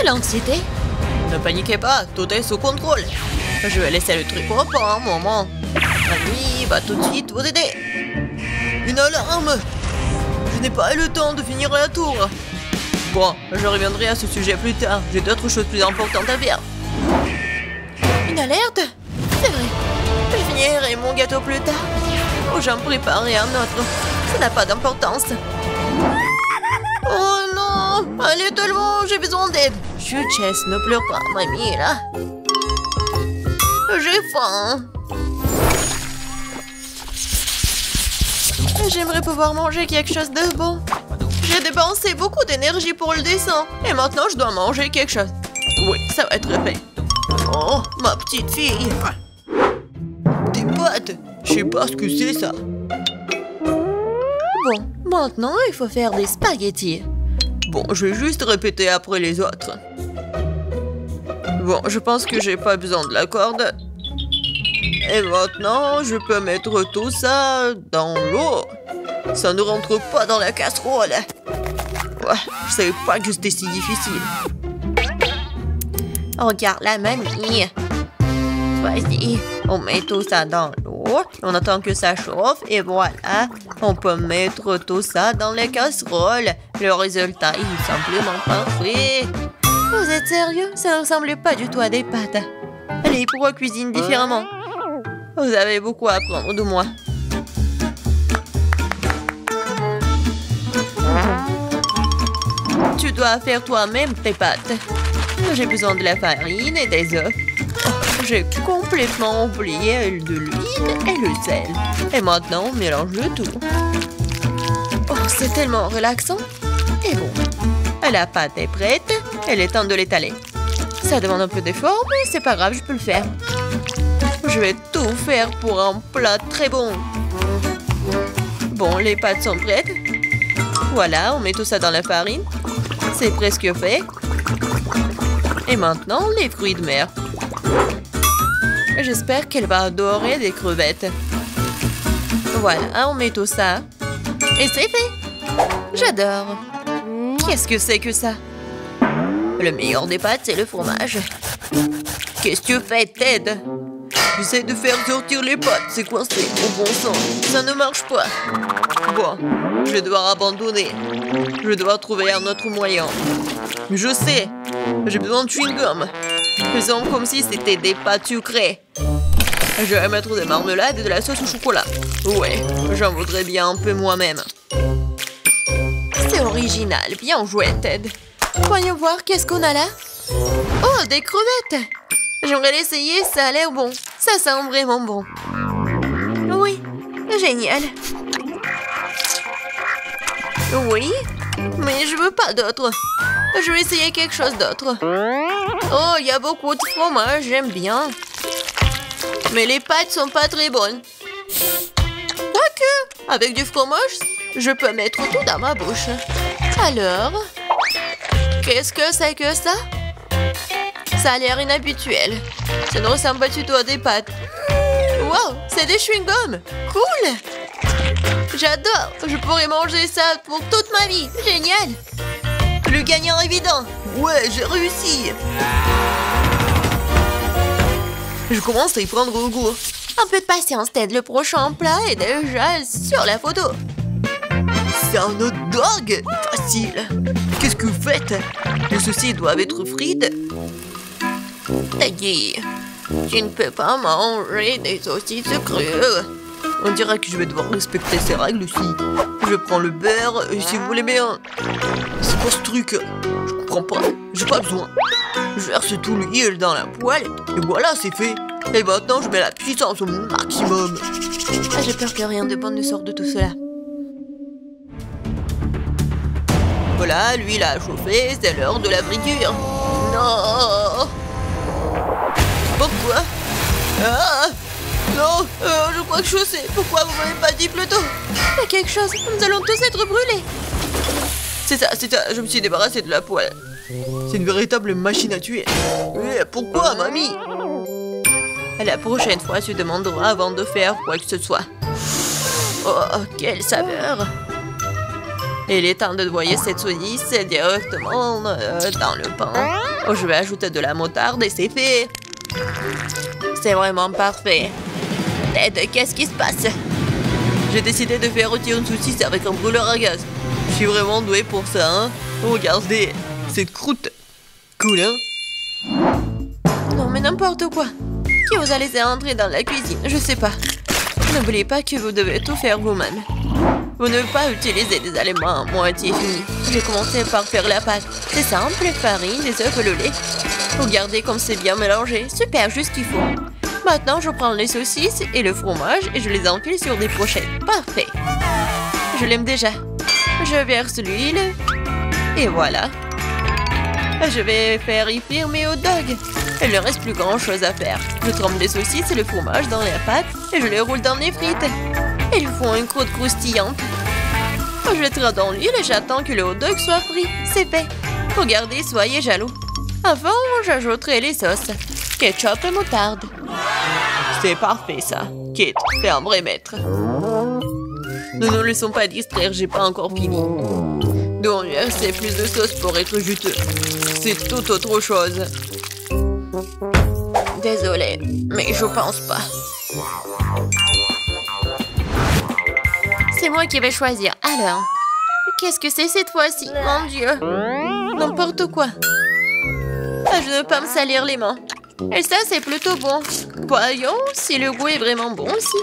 l'anxiété. Ne paniquez pas, tout est sous contrôle. Je vais laisser le truc pour un moment. La nuit va tout de suite vous aider. Une alarme! Je n'ai pas eu le temps de finir la tour. Bon, je reviendrai à ce sujet plus tard. J'ai d'autres choses plus importantes à faire. Une alerte? C'est vrai. Je finirai mon gâteau plus tard. Oh, j'en préparerai un autre. Ça n'a pas d'importance. Oh non! Allez tout le monde, j'ai besoin d'aide. Chut, Jess, ne pleure pas, mamie, là. J'ai faim. J'aimerais pouvoir manger quelque chose de bon. J'ai dépensé beaucoup d'énergie pour le dessin. Et maintenant, je dois manger quelque chose. Oui, ça va être fait. Oh, ma petite fille. Des pâtes. Je sais pas ce que c'est, ça. Bon, maintenant, il faut faire des spaghettis. Bon, je vais juste répéter après les autres. Bon, je pense que j'ai pas besoin de la corde. Et maintenant, je peux mettre tout ça dans l'eau. Ça ne rentre pas dans la casserole. Ouais, je savais pas que c'était si difficile. Regarde la mamie. Vas-y, on met tout ça dans l'eau. On attend que ça chauffe et voilà. On peut mettre tout ça dans la casserole. Le résultat est simplement parfait. Vous êtes sérieux? Ça ne ressemble pas du tout à des pâtes. Allez, pourquoi cuisine différemment? Vous avez beaucoup à apprendre de moi. Tu dois faire toi-même tes pâtes. J'ai besoin de la farine et des œufs. Oh, j'ai complètement oublié de l'huile et le sel. Et maintenant, on mélange le tout. Oh, c'est tellement relaxant. Et bon, la pâte est prête. Il est temps de l'étaler. Ça demande un peu d'effort, mais c'est pas grave, je peux le faire. Je vais tout faire pour un plat très bon. Bon, les pâtes sont prêtes. Voilà, on met tout ça dans la farine. C'est presque fait. Et maintenant, les fruits de mer. J'espère qu'elle va adorer des crevettes. Voilà, on met tout ça. Et c'est fait. J'adore. Qu'est-ce que c'est que ça? Le meilleur des pâtes, c'est le fromage. Qu'est-ce que tu fais, Ted? J'essaie de faire sortir les pâtes, c'est coincé, au bon sang. Ça ne marche pas. Bon, je vais devoir abandonner. Je vais devoir trouver un autre moyen. Je sais, j'ai besoin de chewing-gum. Faisons comme si c'était des pâtes sucrées. Je vais mettre des marmelades et de la sauce au chocolat. Ouais, j'en voudrais bien un peu moi-même. C'est original, bien joué, Ted. Voyons voir, qu'est-ce qu'on a là? Oh, des crevettes! J'aimerais l'essayer, ça a l'air bon. Ça sent vraiment bon. Oui, génial. Oui, mais je veux pas d'autre. Je vais essayer quelque chose d'autre. Oh, il y a beaucoup de fromage, j'aime bien. Mais les pâtes sont pas très bonnes. Quoique, avec du fromage, je peux mettre tout dans ma bouche. Alors, qu'est-ce que c'est que ça? Ça a l'air inhabituel. Ça ne ressemble pas du tout à des pâtes. Wow, c'est des chewing-gums. Cool. J'adore. Je pourrais manger ça pour toute ma vie. Génial. Le gagnant évident. Ouais, j'ai réussi. Je commence à y prendre goût. Un peu de patience, Ted. Le prochain plat est déjà sur la photo. C'est un hot dog. Facile. Qu'est-ce que vous faites? Les saucisses doivent être frites. Teddy, tu ne peux pas manger des saucisses crues. On dirait que je vais devoir respecter ces règles aussi. Je prends le beurre et si vous voulez bien. C'est quoi ce truc? Je comprends pas. J'ai pas besoin. Je verse tout l'huile dans la poêle et voilà, c'est fait. Et maintenant, je mets la puissance au maximum. Ah, j'ai peur que rien de bon ne sorte de tout cela. Voilà, l'huile a chauffé, c'est l'heure de la friture. Non! Pourquoi? Ah! Non, je crois que je sais. Pourquoi vous m'avez pas dit plus tôt? Il y a quelque chose, nous allons tous être brûlés. C'est ça, je me suis débarrassée de la poêle. C'est une véritable machine à tuer. Mais pourquoi, mamie? La prochaine fois, tu demanderas avant de faire quoi que ce soit. Oh, quelle saveur! Il est temps de noyer cette saucisse directement dans le pain. Oh, je vais ajouter de la moutarde et c'est fait. C'est vraiment parfait. Ted, qu'est-ce qui se passe? J'ai décidé de faire rôtir une saucisse avec un brûleur à gaz. Je suis vraiment douée pour ça, hein? Regardez, cette croûte. Cool, hein? Non, mais n'importe quoi. Qui vous a laissé entrer dans la cuisine? Je sais pas. N'oubliez pas que vous devez tout faire vous-même. Vous ne devez pas utiliser des aliments à moitié finis. Je vais commencer par faire la pâte. C'est simple, farine, des œufs et le lait. Regardez comme c'est bien mélangé. Super, juste ce qu'il faut. Maintenant, je prends les saucisses et le fromage et je les enfile sur des brochettes. Parfait. Je l'aime déjà. Je verse l'huile. Et voilà. Je vais faire y frire mes hot dogs. Il ne reste plus grand chose à faire. Je trempe les saucisses et le fromage dans la pâte et je les roule dans les frites. Ils font une croûte croustillante. Je les traite dans l'huile et j'attends que le hot dog soit frit. C'est fait. Regardez, soyez jaloux. Avant, j'ajouterai les sauces. Ketchup et moutarde. C'est parfait ça. Kate, t'es un vrai maître. Ne nous laissons pas distraire, j'ai pas encore fini. Donc, c'est plus de sauce pour être juteux. C'est tout autre chose. Désolée, mais je pense pas. C'est moi qui vais choisir. Alors, qu'est-ce que c'est cette fois-ci? Mon Dieu. N'importe quoi. Je ne veux pas me salir les mains. Et ça, c'est plutôt bon. Voyons si le goût est vraiment bon aussi.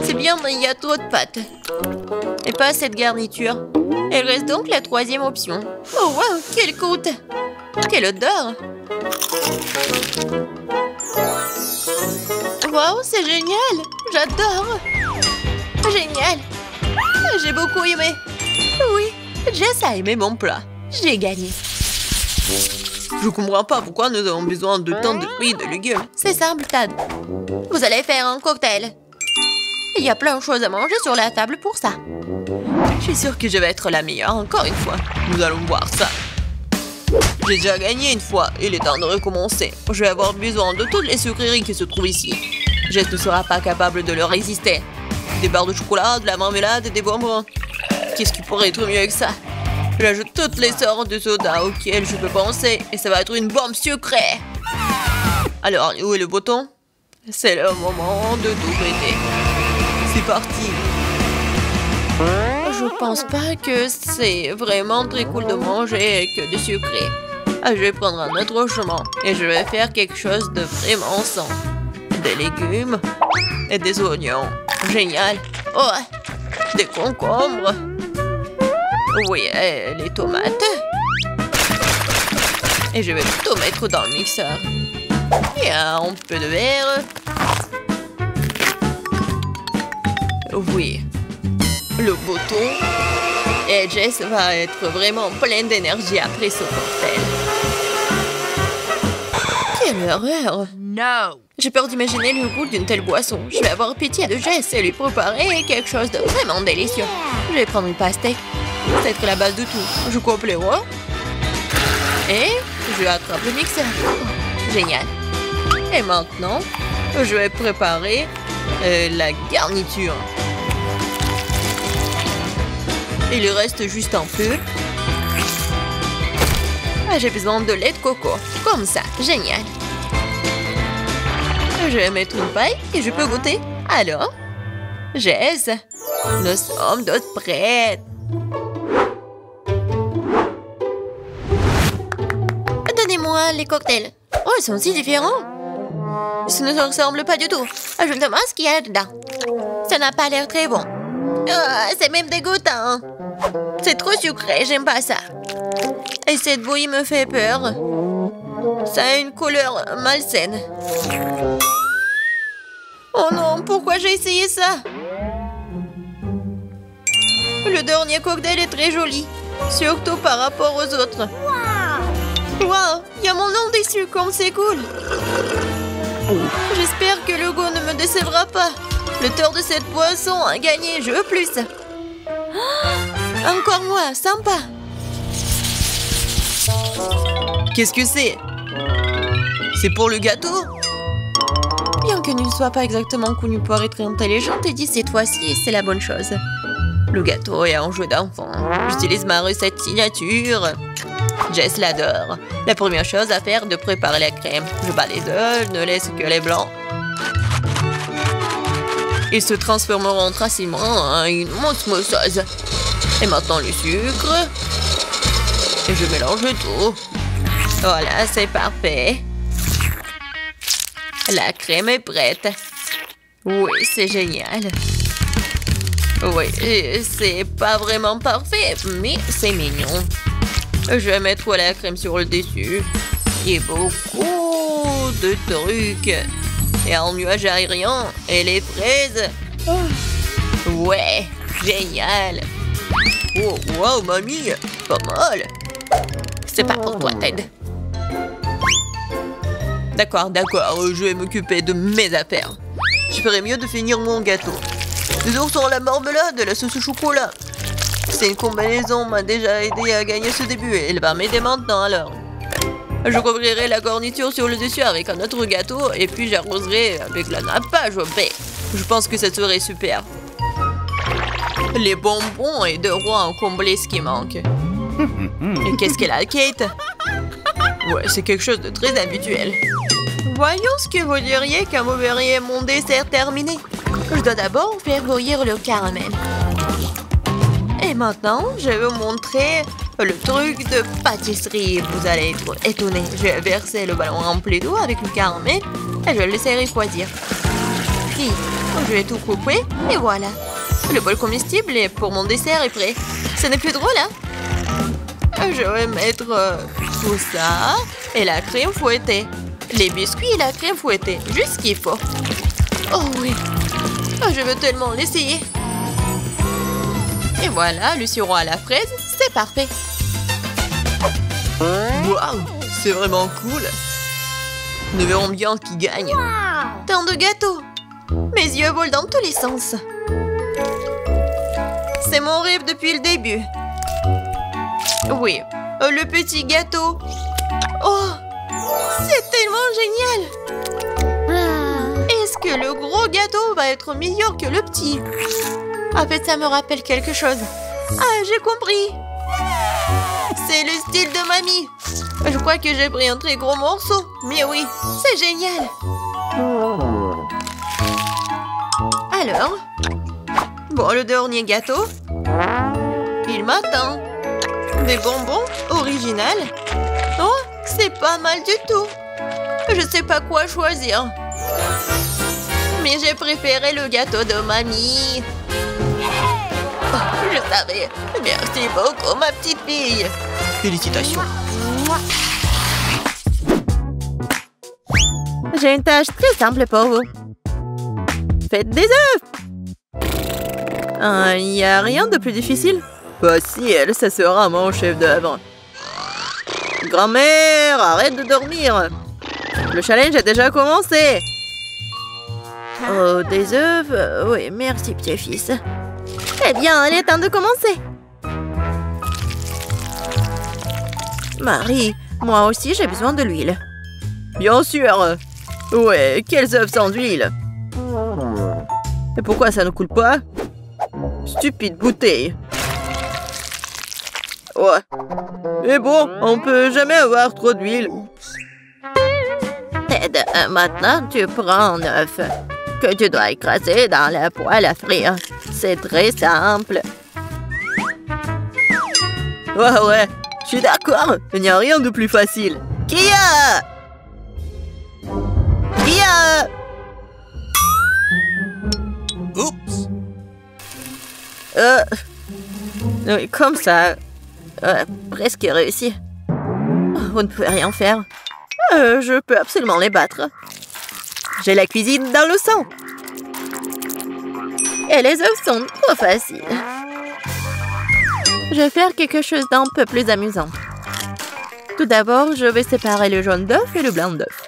C'est bien, mais il y a trop de pâtes. Et pas cette garniture. Il reste donc la troisième option. Oh, wow, quelle croûte! Quelle odeur! Wow, c'est génial! J'adore! Génial! J'ai beaucoup aimé. Oui, Jess a aimé mon plat. J'ai gagné. Je comprends pas pourquoi nous avons besoin de tant de fruits et de légumes. C'est simple, Tad. Vous allez faire un cocktail. Il y a plein de choses à manger sur la table pour ça. Je suis sûre que je vais être la meilleure encore une fois. Nous allons voir ça. J'ai déjà gagné une fois. Il est temps de recommencer. Je vais avoir besoin de toutes les sucreries qui se trouvent ici. Jess ne sera pas capable de leur résister. Des barres de chocolat, de la marmelade et des bonbons. Qu'est-ce qui pourrait être mieux que ça? J'ajoute toutes les sortes de soda auxquelles je peux penser et ça va être une bombe sucrée. Alors, où est le bouton? C'est le moment de tout péter. C'est parti. Je pense pas que c'est vraiment très cool de manger que du sucré. Je vais prendre un autre chemin et je vais faire quelque chose de vraiment sain. Des légumes et des oignons. Génial. Oh, des concombres. Oui, et les tomates. Et je vais tout mettre dans le mixeur. Et un peu de verre. Oui. Le bouton. Et Jess va être vraiment pleine d'énergie après ce cocktail. Quelle horreur! No! J'ai peur d'imaginer le goût d'une telle boisson. Je vais avoir pitié de Jess et lui préparer quelque chose de vraiment délicieux. Je vais prendre une pastèque. C'est être la base de tout. Je coupe les rois. Et je attrape le mixeur. Génial. Et maintenant, je vais préparer la garniture. Il reste juste un peu. J'ai besoin de lait de coco. Comme ça. Génial. Je vais mettre une paille et je peux goûter. Alors, Jess, nous sommes toutes prêtes. Donnez-moi les cocktails. Oh, ils sont si différents. Ça ne se ressemble pas du tout. Je me demande ce qu'il y a dedans. Ça n'a pas l'air très bon. C'est même dégoûtant. C'est trop sucré, j'aime pas ça. Et cette bouillie me fait peur. Ça a une couleur malsaine. Oh non, pourquoi j'ai essayé ça? Le dernier cocktail est très joli. Surtout par rapport aux autres. Wow, il y a mon nom dessus, comme c'est cool. J'espère que le goût ne me décevra pas. L'auteur de cette boisson a gagné, je veux plus. Encore moi, sympa. Qu'est-ce que c'est? C'est pour le gâteau? Bien que ne soit pas exactement connu pour être intelligente, et dit cette fois-ci, c'est la bonne chose. Le gâteau est un jeu d'enfant. J'utilise ma recette signature. Jess l'adore. La première chose à faire est de préparer la crème. Je bats les œufs, ne laisse que les blancs. Ils se transformeront facilement en une osmosose. Et maintenant le sucre. Et je mélange tout. Voilà, c'est parfait. La crème est prête. Oui, c'est génial. Oui, c'est pas vraiment parfait, mais c'est mignon. Je vais mettre la crème sur le dessus. Et beaucoup de trucs. Et un nuage aérien. Et les fraises. Ouais, génial. Oh, wow, mamie, pas mal. C'est pas pour toi, Ted. D'accord, je vais m'occuper de mes affaires. Je ferais mieux de finir mon gâteau. Les oursons à la marmelade et la sauce au chocolat. C'est une combinaison m'a déjà aidé à gagner ce début et elle va m'aider maintenant alors. Je couvrirai la garniture sur le dessus avec un autre gâteau et puis j'arroserai avec la nappage au baie. Je pense que ça serait super. Les bonbons et de roi ont comblé ce qui manque. Et qu'est-ce qu'elle a, Kate? Ouais, c'est quelque chose de très habituel. Voyons ce que vous diriez quand vous verriez mon dessert terminé. Je dois d'abord faire bouillir le caramel. Et maintenant, je vais vous montrer le truc de pâtisserie. Vous allez être étonnés. Je vais verser le ballon rempli d'eau avec le caramel et je vais le laisser refroidir. Puis, je vais tout couper et voilà. Le bol comestible pour mon dessert est prêt. Ce n'est plus drôle, hein? Je vais mettre tout ça et la crème fouettée. Les biscuits et la crème fouettée. Juste ce qu'il faut. Oh oui. Oh, je veux tellement l'essayer. Et voilà, le sirop à la fraise, c'est parfait. Waouh, c'est vraiment cool. Nous verrons bien qui gagne. Tant de gâteaux. Mes yeux volent dans tous les sens. C'est mon rêve depuis le début. Oui, le petit gâteau. Oh, c'est tellement génial. Est-ce que le gros gâteau va être meilleur que le petit? En fait, ça me rappelle quelque chose. Ah, j'ai compris. C'est le style de mamie. Je crois que j'ai pris un très gros morceau. Mais oui, c'est génial. Alors, bon, le dernier gâteau. Il m'attend. Des bonbons originales. Oh, c'est pas mal du tout. Je sais pas quoi choisir. Mais j'ai préféré le gâteau de mamie. Oh, je savais. Merci beaucoup, ma petite fille. Félicitations. J'ai une tâche très simple pour vous. Faites des œufs. Il n'y a rien de plus difficile. Facile, ça sera mon chef d'œuvre. Grand-mère, arrête de dormir. Le challenge a déjà commencé. Oh, des œufs? Oui, merci, petit-fils. Eh bien, il est temps de commencer. Marie, moi aussi, j'ai besoin de l'huile. Bien sûr. Ouais, quels œufs sans huile? Et pourquoi ça ne coule pas? Stupide bouteille. Ouais. Et bon, on peut jamais avoir trop d'huile. Ted, maintenant tu prends un œuf que tu dois écraser dans la poêle à frire. C'est très simple. Ouais, je suis d'accord. Il n'y a rien de plus facile. Kia! Oups! Oui, comme ça. Presque réussi. Vous ne pouvez rien faire. Je peux absolument les battre. J'ai la cuisine dans le sang. Et les œufs sont trop faciles. Je vais faire quelque chose d'un peu plus amusant. Tout d'abord, je vais séparer le jaune d'œuf et le blanc d'œuf.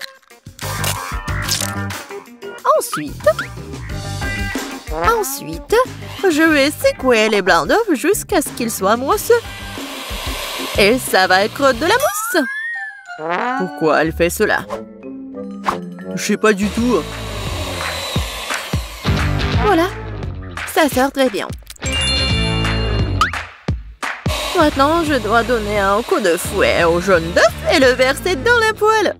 Ensuite, je vais secouer les blancs d'œuf jusqu'à ce qu'ils soient mousseux. Et ça va être de la mousse. Pourquoi elle fait cela? Je sais pas du tout. Voilà, ça sert très bien. Maintenant, je dois donner un coup de fouet au jaune d'œuf et le verser dans la poêle.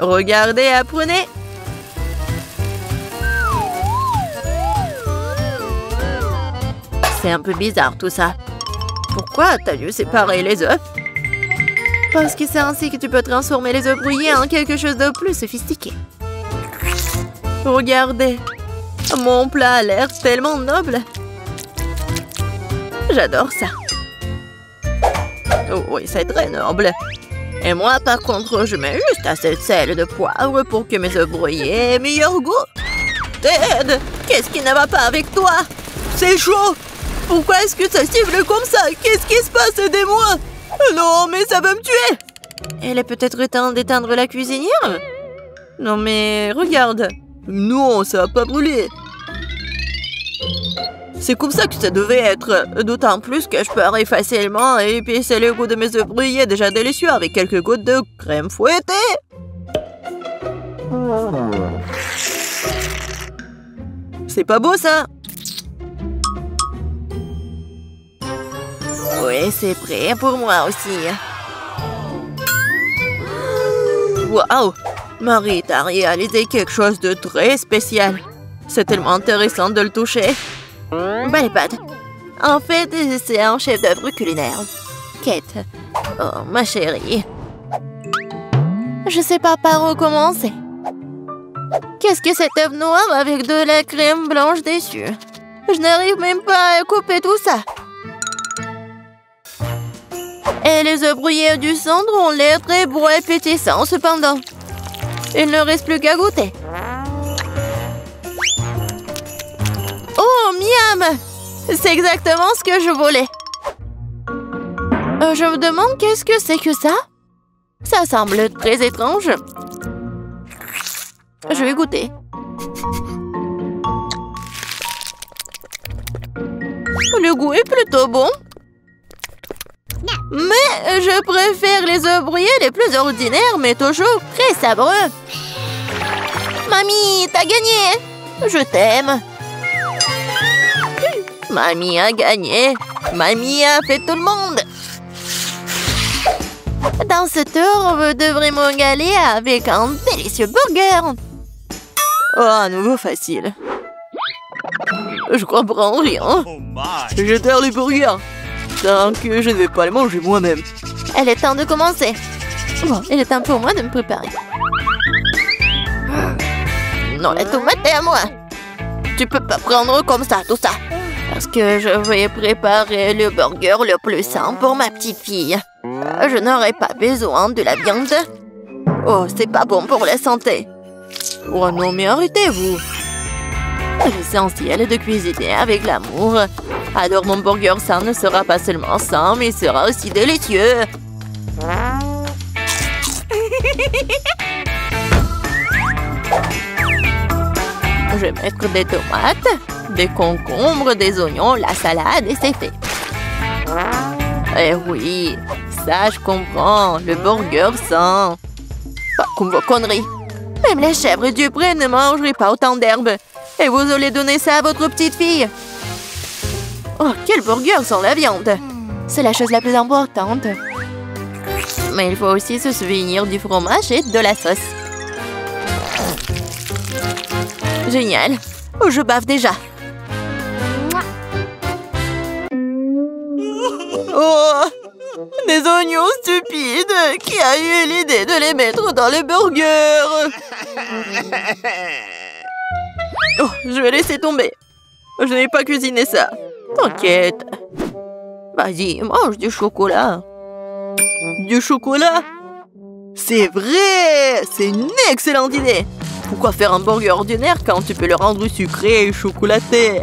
Regardez, apprenez. C'est un peu bizarre tout ça. Pourquoi t'as dû séparer les œufs? Parce que c'est ainsi que tu peux transformer les œufs brouillés en quelque chose de plus sophistiqué. Regardez. Mon plat a l'air tellement noble. J'adore ça. Oh, oui, c'est très noble. Et moi, par contre, je mets juste assez de sel et de poivre pour que mes œufs brouillés aient meilleur goût. Ted, qu'est-ce qui ne va pas avec toi? C'est chaud. Pourquoi est-ce que ça siffle comme ça? Qu'est-ce qui se passe? Aidez-moi! Non, mais ça va me tuer! Elle est peut-être temps d'éteindre la cuisinière? Non, mais regarde. Non, ça va pas brûler. C'est comme ça que ça devait être. D'autant plus que je peux arrêter facilement et épicer le goût de mes œufs brouillés déjà délicieux avec quelques gouttes de crème fouettée. C'est pas beau, ça? Oui, c'est prêt pour moi aussi. Waouh! Marie, t'as réalisé quelque chose de très spécial. C'est tellement intéressant de le toucher. Bah les pattes. En fait, c'est un chef-d'œuvre culinaire. Kate. Oh, ma chérie. Je sais pas par où commencer. Qu'est-ce que cet œuf noir avec de la crème blanche dessus? Je n'arrive même pas à couper tout ça. Et les œufs brouillés du centre ont l'air très beaux et pétissants cependant. Il ne reste plus qu'à goûter. Oh, miam! C'est exactement ce que je voulais. Je me demande qu'est-ce que c'est que ça? Ça semble très étrange. Je vais goûter. Le goût est plutôt bon. Mais je préfère les œufs brouillés les plus ordinaires, mais toujours très sabreux. Mamie, t'as gagné! Je t'aime. Mamie a gagné. Mamie a fait tout le monde. Dans ce tour, vous devrez me régaler avec un délicieux burger. Oh, à nouveau facile. Je comprends rien. Je terre les burgers. Tant que je ne vais pas les manger moi-même. Elle est temps de commencer. Bon, il est temps pour moi de me préparer. Non, la tomate est à moi. Tu peux pas prendre comme ça, tout ça. Parce que je vais préparer le burger le plus sain pour ma petite fille. Je n'aurai pas besoin de la viande. Oh, c'est pas bon pour la santé. Oh non, mais arrêtez-vous. L'essentiel est de cuisiner avec l'amour. Alors mon burger sain ne sera pas seulement sain, mais sera aussi délicieux. Je vais mettre des tomates, des concombres, des oignons, la salade et c'est fait. Eh oui, ça je comprends, le burger sain. Pas comme vos conneries. Même les chèvres du pré ne mangeraient pas autant d'herbes. Et vous allez donner ça à votre petite fille. Oh, quel burger sans la viande! C'est la chose la plus importante. Mais il faut aussi se souvenir du fromage et de la sauce. Génial! Oh, je bave déjà. Oh! Des oignons stupides! Qui a eu l'idée de les mettre dans le burger? Oh, je vais laisser tomber. Je n'ai pas cuisiné ça. T'inquiète. Vas-y, mange du chocolat. Du chocolat? C'est vrai! C'est une excellente idée! Pourquoi faire un burger ordinaire quand tu peux le rendre sucré et chocolaté?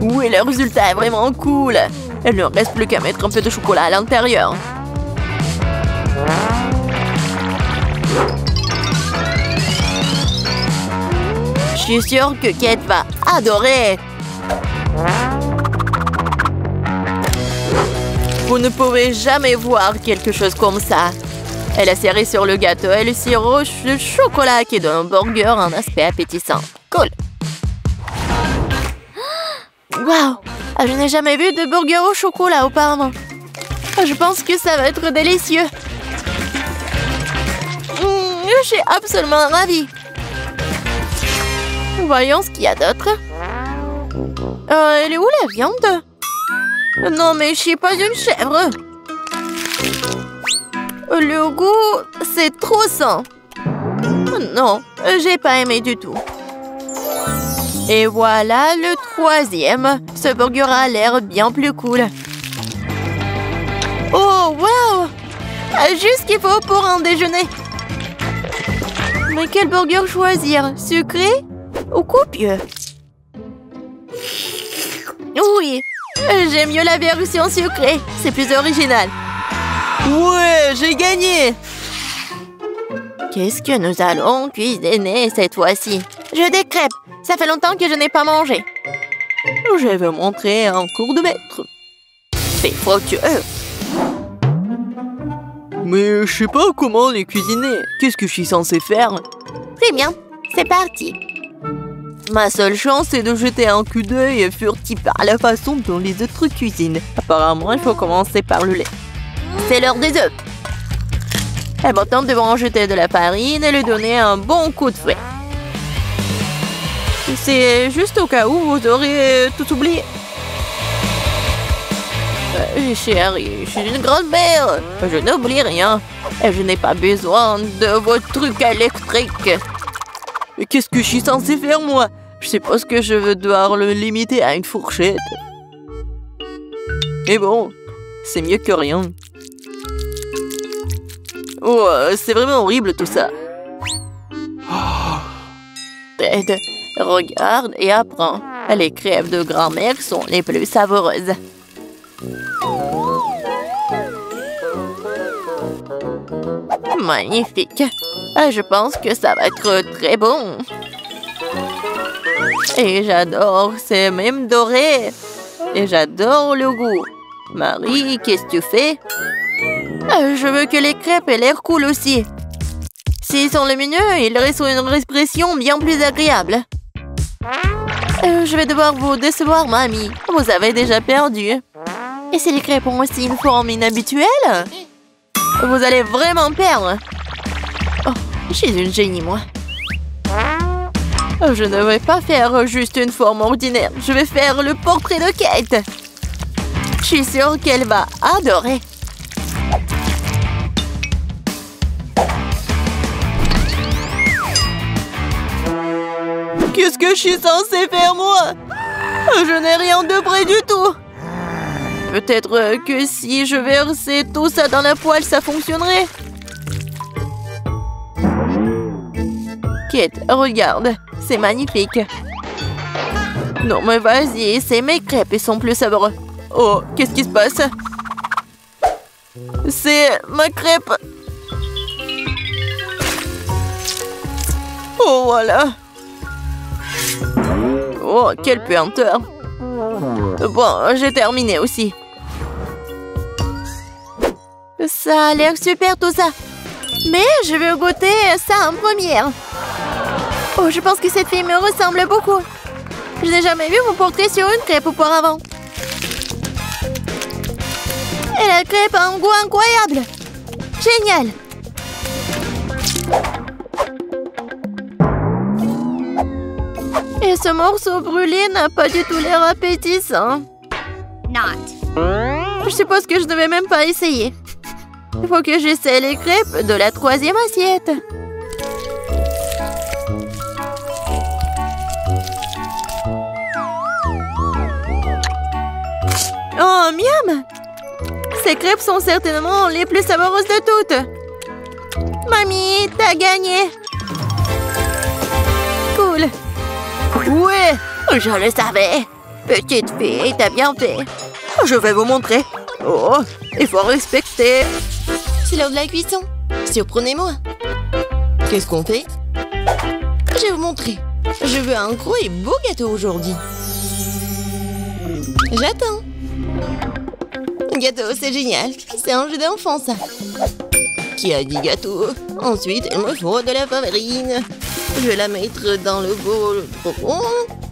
Oui, le résultat est vraiment cool. Il ne reste plus qu'à mettre un peu de chocolat à l'intérieur. Je suis sûre que Kate va adorer. Vous ne pouvez jamais voir quelque chose comme ça. Et la cerise sur le gâteau et le sirop de chocolat qui donne au burger un aspect appétissant. Cool! Waouh! Je n'ai jamais vu de burger au chocolat auparavant. Je pense que ça va être délicieux. Je suis absolument ravie. Voyons ce qu'il y a d'autre. Elle est où la viande? Non, mais je suis pas une chèvre. Le goût, c'est trop sain. Non, j'ai pas aimé du tout. Et voilà le troisième. Ce burger a l'air bien plus cool. Oh, wow! Juste ce qu'il faut pour un déjeuner. Mais quel burger choisir? Sucré ou copieux? Oui, j'aime mieux la version sucrée. C'est plus original. Ouais, j'ai gagné! Qu'est-ce que nous allons cuisiner cette fois-ci? Je des crêpes. Ça fait longtemps que je n'ai pas mangé. Je vais vous montrer un cours de maître. C'est fructueux. Mais je sais pas comment les cuisiner. Qu'est-ce que je suis censée faire? Très bien, c'est parti. Ma seule chance, c'est de jeter un coup d'œil furtif à la façon dont les autres cuisinent. Apparemment, il faut commencer par le lait. C'est l'heure des œufs. Et maintenant, nous devons en jeter de la farine et lui donner un bon coup de fouet. C'est juste au cas où vous aurez tout oublié. Chérie, je suis une grand-mère. Je n'oublie rien. Et je n'ai pas besoin de vos trucs électriques. Mais qu'est-ce que je suis censée faire, moi? Je suppose que je vais devoir le limiter à une fourchette. Mais bon, c'est mieux que rien. Oh, c'est vraiment horrible tout ça. Ted, regarde et apprends. Les crêpes de grand-mère sont les plus savoureuses. Magnifique. Je pense que ça va être très bon. Et j'adore, c'est même doré. Et j'adore le goût. Marie, qu'est-ce que tu fais? Je veux que les crêpes aient l'air cool aussi. S'ils sont lumineux, ils restent une expression bien plus agréable. Je vais devoir vous décevoir, mamie. Vous avez déjà perdu. Et si les crêpes ont aussi une forme inhabituelle? Vous allez vraiment perdre. Oh, je suis une génie, moi. Je ne vais pas faire juste une forme ordinaire. Je vais faire le portrait de Kate. Je suis sûre qu'elle va adorer. Qu'est-ce que je suis censée faire, moi? Je n'ai rien de près du tout. Peut-être que si je versais tout ça dans la poêle, ça fonctionnerait. Kate, regarde. C'est magnifique. Non, mais vas-y, c'est mes crêpes, ils sont plus savoureux. Oh, qu'est-ce qui se passe? C'est ma crêpe. Oh, voilà. Oh, quelle puanteur. Bon, j'ai terminé aussi. Ça a l'air super tout ça. Mais je vais goûter ça en première. Oh, je pense que cette fille me ressemble beaucoup. Je n'ai jamais vu mon portrait sur une crêpe auparavant. Et la crêpe a un goût incroyable. Génial. Et ce morceau brûlé n'a pas du tout l'air appétissant. Je suppose que je ne vais même pas essayer. Il faut que j'essaie les crêpes de la troisième assiette. Oh, miam! Ces crêpes sont certainement les plus savoureuses de toutes. Mamie, t'as gagné! Cool! Ouais, je le savais. Petite fille, t'as bien fait. Je vais vous montrer. Oh, il faut respecter. C'est l'heure de la cuisson. Surprenez-moi. Qu'est-ce qu'on fait? Je vais vous montrer. Je veux un gros et beau gâteau aujourd'hui. J'attends. Gâteau, c'est génial. C'est un jeu d'enfant, ça. Qui a dit gâteau? Ensuite, il me faut de la farine. Je vais la mettre dans le bol profond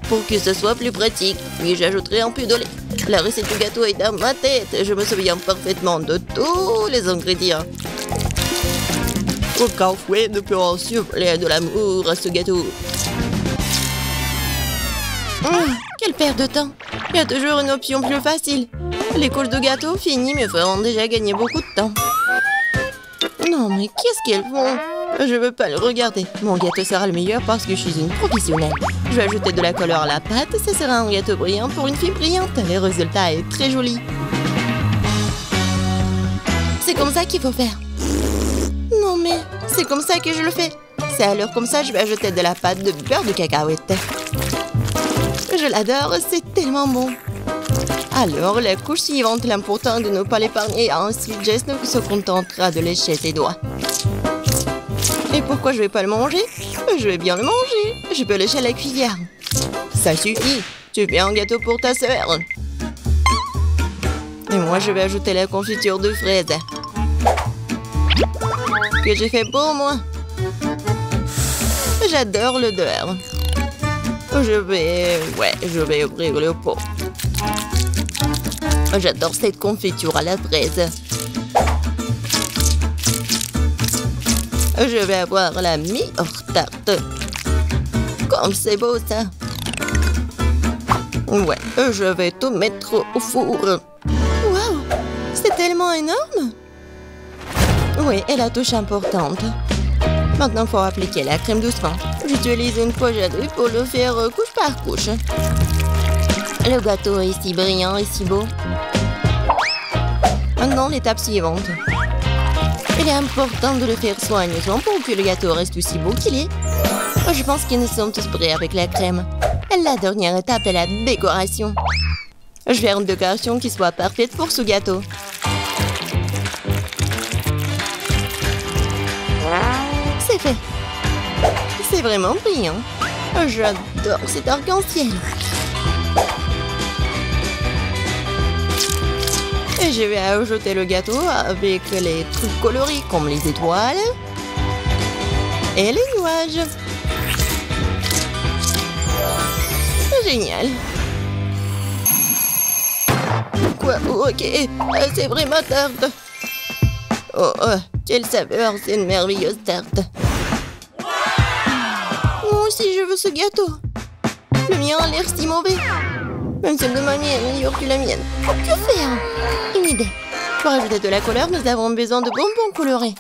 pour que ce soit plus pratique. Puis j'ajouterai un peu de lait. La recette du gâteau est dans ma tête. Je me souviens parfaitement de tous les ingrédients. Aucun fouet ne peut insuffler de l'amour à ce gâteau. Quelle perte de temps. Il y a toujours une option plus facile. Les couches de gâteau finies me feront déjà gagner beaucoup de temps. Non, mais qu'est-ce qu'elles font? Je veux pas le regarder. Mon gâteau sera le meilleur parce que je suis une professionnelle. Je vais ajouter de la couleur à la pâte. Ce sera un gâteau brillant pour une fille brillante. Le résultat est très joli. C'est comme ça qu'il faut faire. Non, mais c'est comme ça que je le fais. C'est alors comme ça, je vais ajouter de la pâte de beurre de cacahuète. Je l'adore, c'est tellement bon. Alors, la couche suivante, l'important de ne pas l'épargner. Ensuite, Jess se contentera de lécher ses doigts. Et pourquoi je vais pas le manger? Je vais bien le manger. Je peux lécher la cuillère. Ça suffit. Tu fais un gâteau pour ta sœur. Et moi, je vais ajouter la confiture de fraises. Que j'ai fait pour moi. J'adore l'odeur. Je vais ouvrir le pot. J'adore cette confiture à la fraise. Je vais avoir la meilleure tarte. Comme c'est beau ça. Ouais, je vais tout mettre au four. Waouh, c'est tellement énorme. Oui, et la touche importante. Maintenant, il faut appliquer la crème doucement. J'utilise une pochette pour le faire couche par couche. Le gâteau est si brillant et si beau. Maintenant, l'étape suivante. Il est important de le faire soigneusement pour que le gâteau reste aussi beau qu'il est. Je pense qu'ils nous sommes tous prêts avec la crème. La dernière étape est la décoration. Je vais faire une décoration qui soit parfaite pour ce gâteau. C'est fait. C'est vraiment brillant. J'adore cet arc-en-ciel. Et je vais ajouter le gâteau avec les trucs colorés comme les étoiles et les nuages. Génial. Quoi? Ok, c'est vraiment tarte. Oh, quelle saveur, c'est une merveilleuse tarte. Moi aussi, je veux ce gâteau. Le mien a l'air si mauvais. Même celle de mamie est meilleure que la mienne. Que faire? Une idée. Pour ajouter de la couleur, nous avons besoin de bonbons colorés.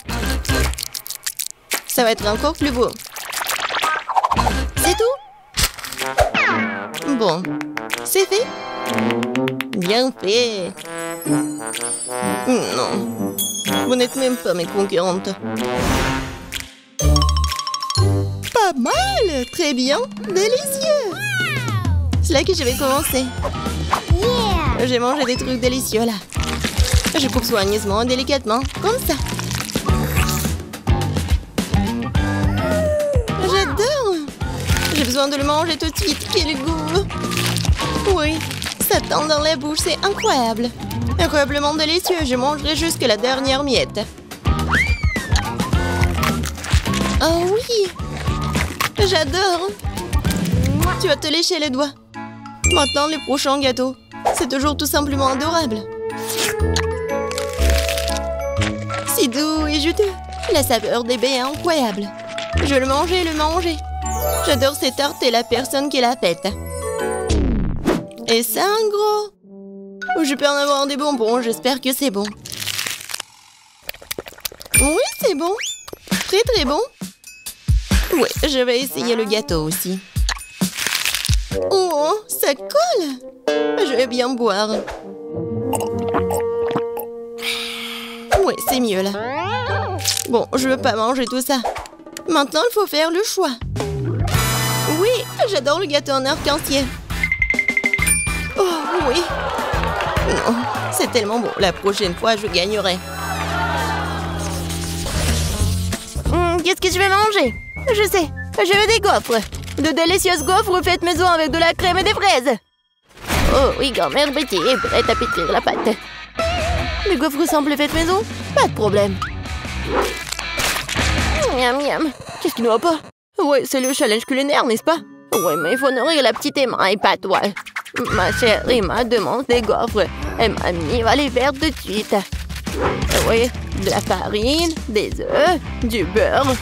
Ça va être encore plus beau. C'est tout? Bon, c'est fait? Bien fait. Non, vous n'êtes même pas mes concurrentes. Pas mal, très bien, délicieux. C'est là que je vais commencer. Yeah. J'ai mangé des trucs délicieux là. Je coupe soigneusement, délicatement, comme ça. J'adore. J'ai besoin de le manger tout de suite. Quel goût. Oui, ça tend dans la bouche, c'est incroyable. Incroyablement délicieux, je mangerai jusqu'à la dernière miette. Oh oui. J'adore. Tu vas te lécher les doigts. Maintenant, le prochain gâteau. C'est toujours tout simplement adorable. Si doux et juteux. La saveur des baies est incroyable. Je vais le manger. J'adore cette tarte et la personne qui l'a faite. Et c'est un gros. Je peux en avoir des bonbons, j'espère que c'est bon. Oui, c'est bon. Très très bon. Oui, je vais essayer le gâteau aussi. Oh, ça colle. Je vais bien boire. Oui, c'est mieux là. Bon, je veux pas manger tout ça. Maintenant, il faut faire le choix. Oui, j'adore le gâteau en arc-en-ciel. Oh, oui. Non, c'est tellement bon. La prochaine fois, je gagnerai. Qu'est-ce que je vais manger? Je sais, je veux des gaufres. De délicieuses gaufres faites maison avec de la crème et des fraises. Oh oui, grand-mère Betty est prête à pétrir la pâte. Les gaufres semblent faites maison? Pas de problème. miam, miam. Qu'est-ce qui ne va pas? Ouais, c'est le challenge culinaire, n'est-ce pas? Ouais, mais il faut nourrir la petite Emma et pas toi. Ma chère Emma demande des gaufres. Et mamie va les faire tout de suite. Oui, de la farine, des œufs, du beurre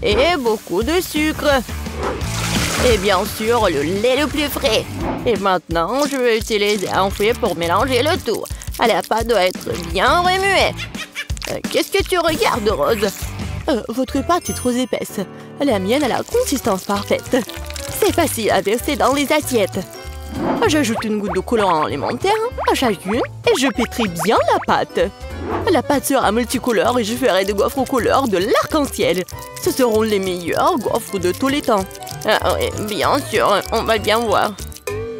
et beaucoup de sucre. Et bien sûr, le lait le plus frais. Et maintenant, je vais utiliser un fouet pour mélanger le tout. La pâte doit être bien remuée. Qu'est-ce que tu regardes, Rose? Votre pâte est trop épaisse. La mienne a la consistance parfaite. C'est facile à verser dans les assiettes. J'ajoute une goutte de colorant alimentaire à chacune et je pétris bien la pâte. La pâte sera multicolore et je ferai des gaufres aux couleurs de l'arc-en-ciel. Ce seront les meilleurs gaufres de tous les temps. Ah oui, bien sûr, on va bien voir.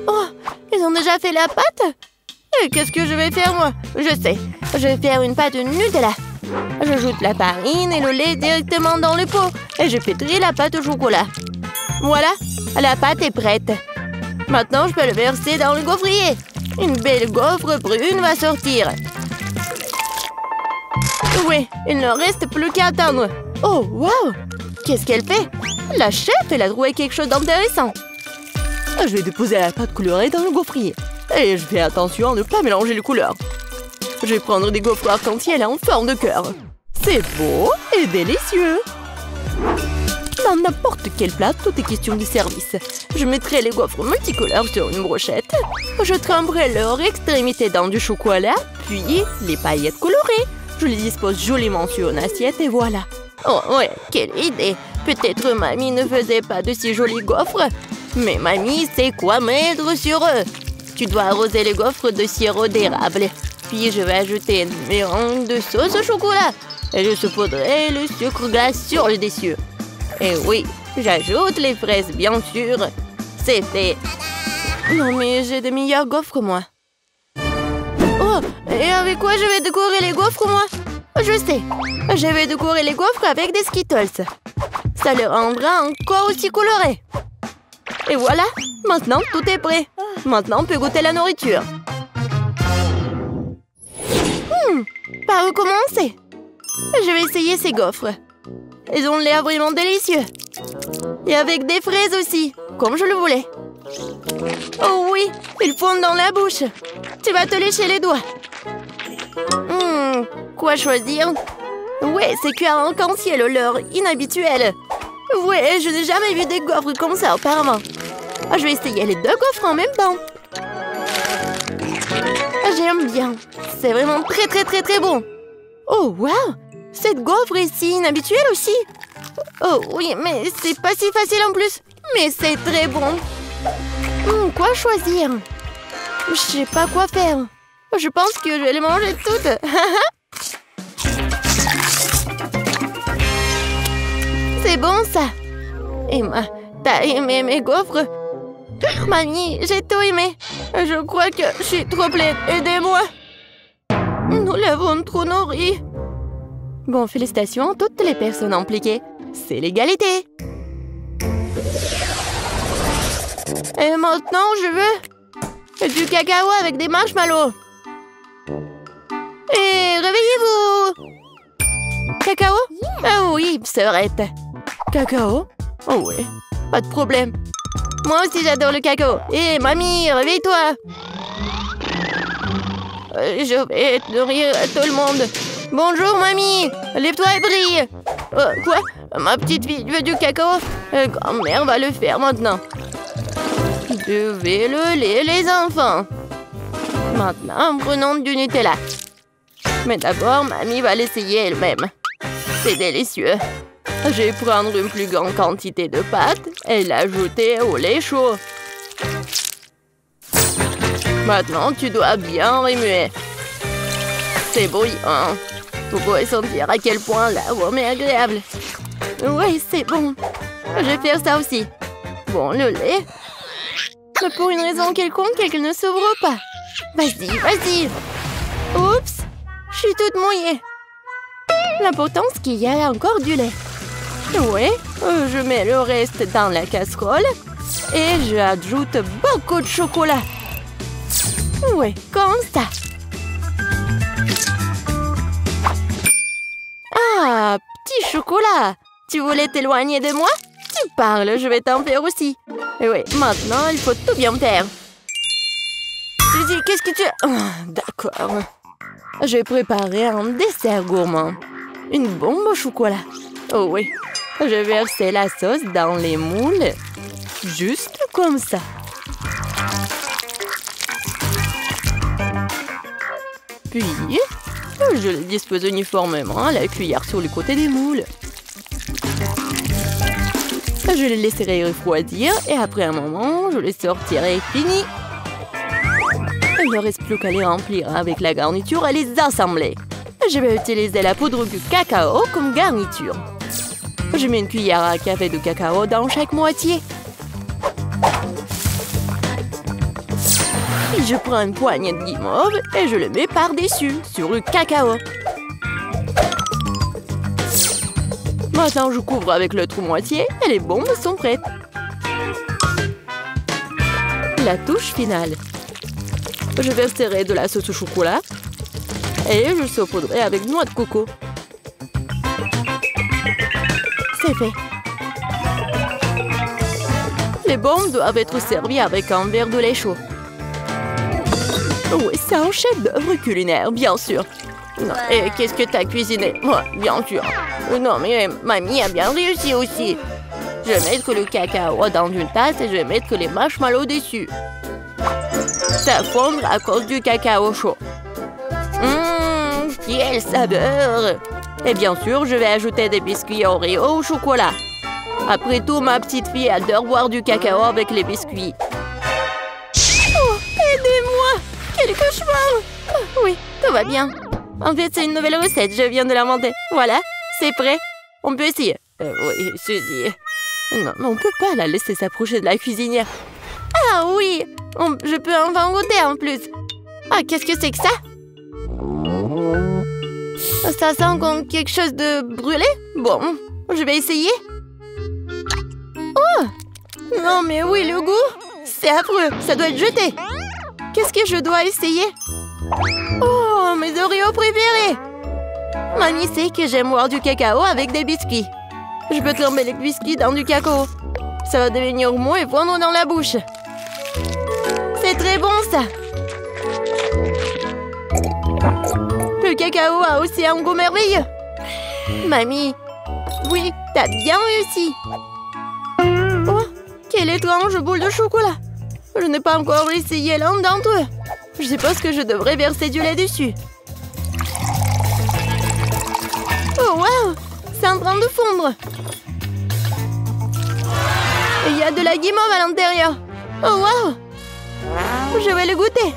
Oh, ils ont déjà fait la pâte? Et qu'est-ce que je vais faire, moi? Je sais, je vais faire une pâte Nutella. J'ajoute la farine et le lait directement dans le pot et je pétris la pâte au chocolat. Voilà, la pâte est prête. Maintenant, je peux le verser dans le gaufrier. Une belle gaufre brune va sortir. Oui, il ne reste plus qu'à attendre. Oh, waouh! Qu'est-ce qu'elle fait? La chef, elle a trouvé quelque chose d'intéressant. Je vais déposer la pâte colorée dans le gaufrier. Et je fais attention à ne pas mélanger les couleurs. Je vais prendre des gaufres arc-en-ciel en forme de cœur. C'est beau et délicieux. Dans n'importe quel plat, tout est question de service. Je mettrai les gaufres multicolores sur une brochette. Je tremperai leur extrémité dans du chocolat, puis les paillettes colorées. Je les dispose joliment sur une assiette et voilà. Oh ouais, quelle idée! Peut-être mamie ne faisait pas de si jolis gaufres. Mais mamie sait quoi mettre sur eux. Tu dois arroser les gaufres de sirop d'érable. Puis je vais ajouter une mélange de sauce au chocolat. Et je saupoudrerai le sucre glace sur le dessus. Et oui, j'ajoute les fraises, bien sûr. C'est fait. Non, mais j'ai de meilleures gaufres, moi. Oh, et avec quoi je vais décorer les gaufres, moi? Je sais. Je vais décorer les gaufres avec des Skittles. Ça les rendra encore aussi colorés. Et voilà, maintenant tout est prêt. Maintenant, on peut goûter la nourriture. Par où commencer? Je vais essayer ces gaufres. Ils ont l'air vraiment délicieux. Et avec des fraises aussi, comme je le voulais. Oh oui, ils fondent dans la bouche. Tu vas te lécher les doigts. Quoi choisir? Ouais, c'est cuir en arc-en-ciel, l'heure inhabituelle. Ouais, je n'ai jamais vu des gaufres comme ça auparavant. Je vais essayer les deux gaufres en même temps. J'aime bien. C'est vraiment très bon. Oh, waouh! Cette gaufre est si inhabituelle aussi. Oh oui, mais c'est pas si facile en plus. Mais c'est très bon. Quoi choisir? Je sais pas quoi faire. Je pense que je vais les manger toutes. C'est bon ça. Emma, t'as aimé mes gaufres? Mamie, j'ai tout aimé. Je crois que je suis trop pleine. Aidez-moi. Nous l'avons trop nourri. Bon, félicitations à toutes les personnes impliquées. C'est l'égalité. Et maintenant, je veux du cacao avec des marshmallows. Et réveillez-vous. Cacao? Ah oui, sœurette. Cacao? Oh oui, pas de problème. Moi aussi, j'adore le cacao. Hé, mamie, réveille-toi. Je vais nourrir tout le monde. Bonjour, mamie. Lève-toi et brille. Quoi? Ma petite fille veut du cacao? Grand-mère va le faire maintenant. Buvez le lait, les enfants. Maintenant, prenons du Nutella. Mais d'abord, mamie va l'essayer elle-même. C'est délicieux. Je vais prendre une plus grande quantité de pâte et l'ajouter au lait chaud. Maintenant, tu dois bien remuer. C'est bouillant. Vous pouvez sentir à quel point l'arôme est agréable. Oui, c'est bon. Je vais faire ça aussi. Bon, le lait. Mais pour une raison quelconque, elle ne s'ouvre pas. Vas-y, vas-y. Oups, je suis toute mouillée. L'important, c'est qu'il y a encore du lait. Oui, je mets le reste dans la casserole et j'ajoute beaucoup de chocolat. Oui, comme ça. Ah, petit chocolat. Tu voulais t'éloigner de moi? Tu parles, je vais t'en faire aussi. Et oui, maintenant, il faut tout bien faire. Suzy, qu'est-ce que tu as... Oh, d'accord. J'ai préparé un dessert gourmand. Une bombe au chocolat. Oh oui. Je vais verser la sauce dans les moules. Juste comme ça. Puis, je les dispose uniformément à la cuillère sur le côté des moules. Je les laisserai refroidir et après un moment, je les sortirai fini. Il ne reste plus qu'à les remplir avec la garniture et les assembler. Je vais utiliser la poudre de cacao comme garniture. Je mets une cuillère à café de cacao dans chaque moitié. Puis je prends une poignée de guimauve et je le mets par-dessus, sur le cacao. Maintenant, je couvre avec l'autre moitié et les bombes sont prêtes. La touche finale. Je verserai de la sauce au chocolat et je saupoudrerai avec noix de coco. C'est fait. Les bombes doivent être servies avec un verre de lait chaud. Oui, c'est un chef-d'œuvre culinaire, bien sûr. Non, et qu'est-ce que t'as cuisiné? Moi, bien sûr. Non, mais mamie a bien réussi aussi. Je vais mettre le cacao dans une tasse et je vais mettre les marshmallows dessus. Ça fondre à cause du cacao chaud. Quelle saveur! Et bien sûr, je vais ajouter des biscuits Oreo au chocolat. Après tout, ma petite fille adore boire du cacao avec les biscuits. Oh, aidez-moi! Quel cauchemar! Oh, oui, tout va bien. En fait, c'est une nouvelle recette, je viens de l'inventer. Voilà, c'est prêt. On peut essayer. Oui, Suzy. Non, mais on peut pas la laisser s'approcher de la cuisinière. Ah oui! Je peux enfin goûter en plus. Ah, qu'est-ce que c'est que ça? Ça sent comme quelque chose de brûlé? Bon, je vais essayer. Oh! Non, mais oui, le goût! C'est affreux, ça doit être jeté. Qu'est-ce que je dois essayer? Oh, mes Oreos préférés! Mamie sait que j'aime boire du cacao avec des biscuits. Je peux tremper les biscuits dans du cacao. Ça va devenir mou et fondre dans la bouche. C'est très bon, ça! Le cacao a aussi un goût merveilleux. Mamie, oui, t'as bien réussi. Oh, quelle étrange boule de chocolat. Je n'ai pas encore essayé l'un d'entre eux. Je suppose que je devrais verser du lait dessus. Oh, wow! C'est en train de fondre. Et il y a de la guimauve à l'intérieur. Oh, wow! Je vais le goûter.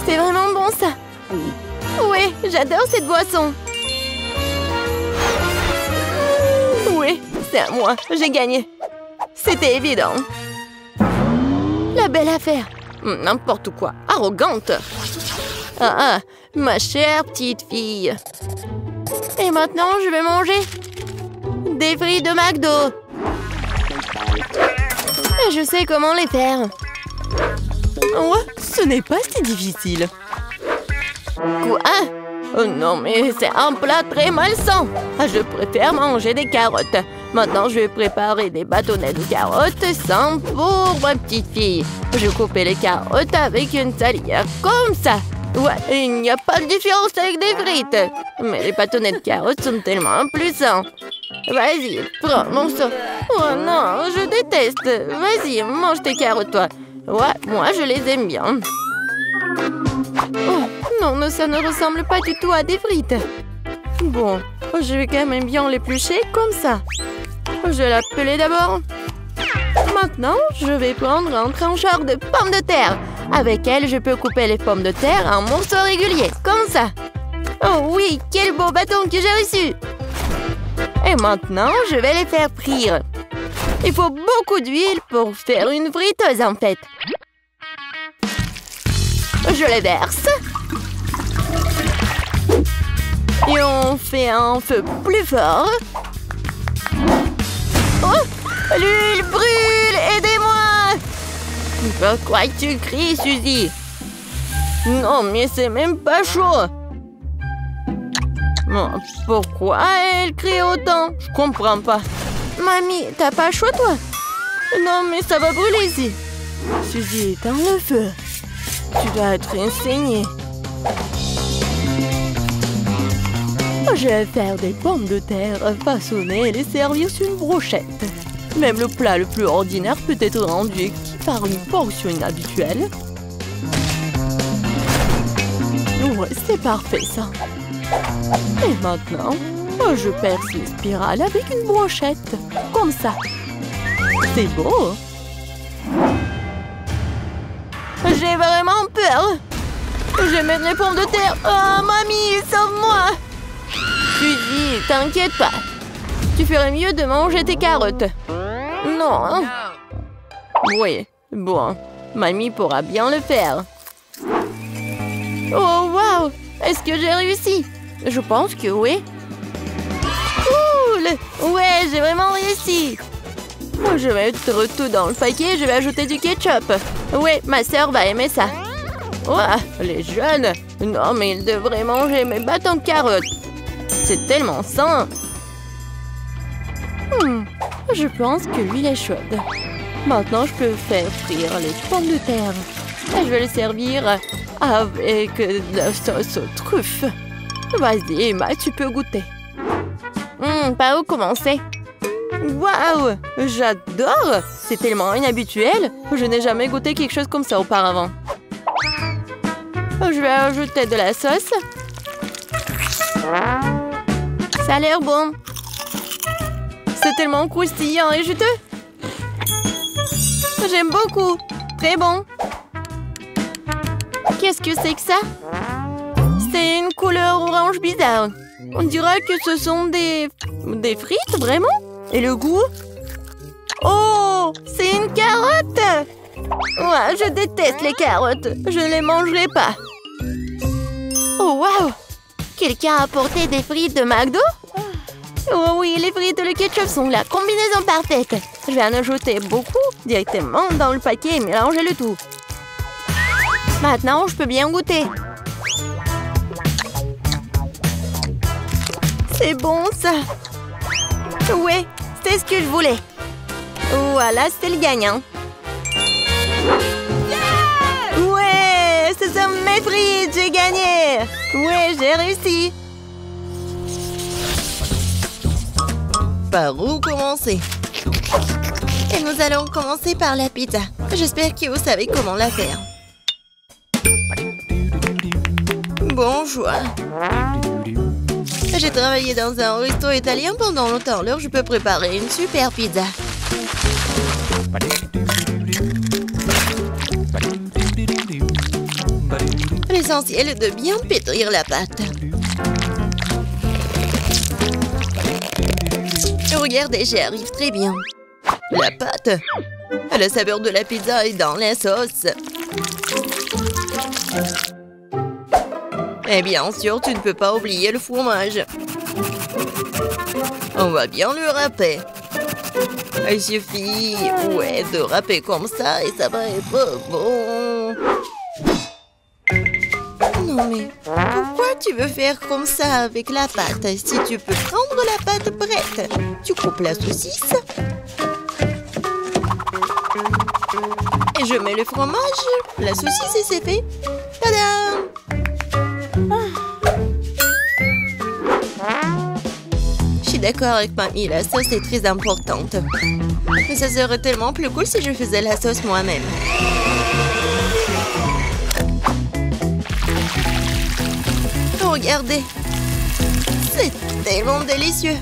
C'est vraiment bon, ça. Oui, j'adore cette boisson. Oui, c'est à moi. J'ai gagné. C'était évident. La belle affaire. N'importe quoi. Arrogante. Ah, ma chère petite fille. Et maintenant, je vais manger des frites de McDo. Et je sais comment les faire. Ouais, ce n'est pas si difficile. Quoi? Oh non, mais c'est un plat très malsain. Je préfère manger des carottes. Maintenant, je vais préparer des bâtonnets de carottes sans pour ma petite fille. Je coupe les carottes avec une salière comme ça. Ouais, il n'y a pas de différence avec des frites. Mais les bâtonnets de carottes sont tellement plus sains. Vas-y, prends mon sang. Oh non, je déteste. Vas-y, mange tes carottes, toi. Ouais, moi, je les aime bien. Oh, non, ça ne ressemble pas du tout à des frites. Bon, je vais quand même bien l'éplucher comme ça. Je vais l'appeler d'abord. Maintenant, je vais prendre un trancheur de pommes de terre. Avec elle, je peux couper les pommes de terre en morceaux réguliers, comme ça. Oh oui, quel beau bâton que j'ai reçu! Et maintenant, je vais les faire frire. Il faut beaucoup d'huile pour faire une friteuse, en fait. Je les verse. Et on fait un feu plus fort. Oh! L'huile brûle! Aidez-moi! Pourquoi tu cries, Suzy? Non, mais c'est même pas chaud. Oh, pourquoi elle crie autant? Je comprends pas. Mamie, t'as pas chaud, toi? Non, mais ça va brûler ici. Suzy, éteins le feu. Tu dois être enseignée. Je vais faire des pommes de terre façonnées et les servir sur une brochette. Même le plat le plus ordinaire peut être rendu par une portion inhabituelle. Ouais, c'est parfait ça. Et maintenant, je perce les spirales avec une brochette. Comme ça. C'est beau. J'ai vraiment peur. Je vais mettre les pommes de terre. Oh, mamie, sauve-moi. Suzy, t'inquiète pas. Tu ferais mieux de manger tes carottes. Non. Oui, bon. Mamie pourra bien le faire. Oh, wow. Est-ce que j'ai réussi? Je pense que oui. Cool. Ouais, j'ai vraiment réussi. Je vais mettre tout dans le paquet et je vais ajouter du ketchup. Oui, ma sœur va aimer ça. Ouah, les jeunes. Non, mais ils devraient manger mes bâtons de carottes. C'est tellement sain. Je pense que l'huile est chaude. Maintenant, je peux faire frire les pommes de terre. Et je vais les servir avec de la sauce aux truffes. Vas-y, Emma, tu peux goûter. Par où commencer? Waouh! J'adore! C'est tellement inhabituel. Je n'ai jamais goûté quelque chose comme ça auparavant. Je vais ajouter de la sauce. Ça a l'air bon. C'est tellement croustillant et juteux. J'aime beaucoup. Très bon. Qu'est-ce que c'est que ça? C'est une couleur orange bizarre. On dirait que ce sont des frites, vraiment? Et le goût? Oh, c'est une carotte! Ouais, je déteste les carottes. Je ne les mangerai pas. Oh, wow! Quelqu'un a apporté des frites de McDo? Oh oui, les frites et le ketchup sont la combinaison parfaite. Je vais en ajouter beaucoup directement dans le paquet et mélanger le tout. Maintenant, je peux bien goûter. C'est bon, ça. Ouais, c'est ce que je voulais. Voilà, c'est le gagnant. Ouais, ce sont mes frites, j'ai gagné. Ouais, j'ai réussi. Par où commencer? Et nous allons commencer par la pizza. J'espère que vous savez comment la faire. Bon choix. J'ai travaillé dans un resto italien pendant longtemps, alors je peux préparer une super pizza. L'essentiel est de bien pétrir la pâte. Regardez, j'y arrive très bien. La pâte, la saveur de la pizza est dans la sauce. Et bien sûr, tu ne peux pas oublier le fromage. On va bien le râper. Il suffit, ouais, de râper comme ça et ça va être bon. Non mais, pourquoi tu veux faire comme ça avec la pâte? Si tu peux prendre la pâte prête, tu coupes la saucisse. Et je mets le fromage, la saucisse et c'est fait. Tadam! Je suis d'accord avec mamie, la sauce est très importante. Mais ça serait tellement plus cool si je faisais la sauce moi-même. Regardez, c'est tellement délicieux.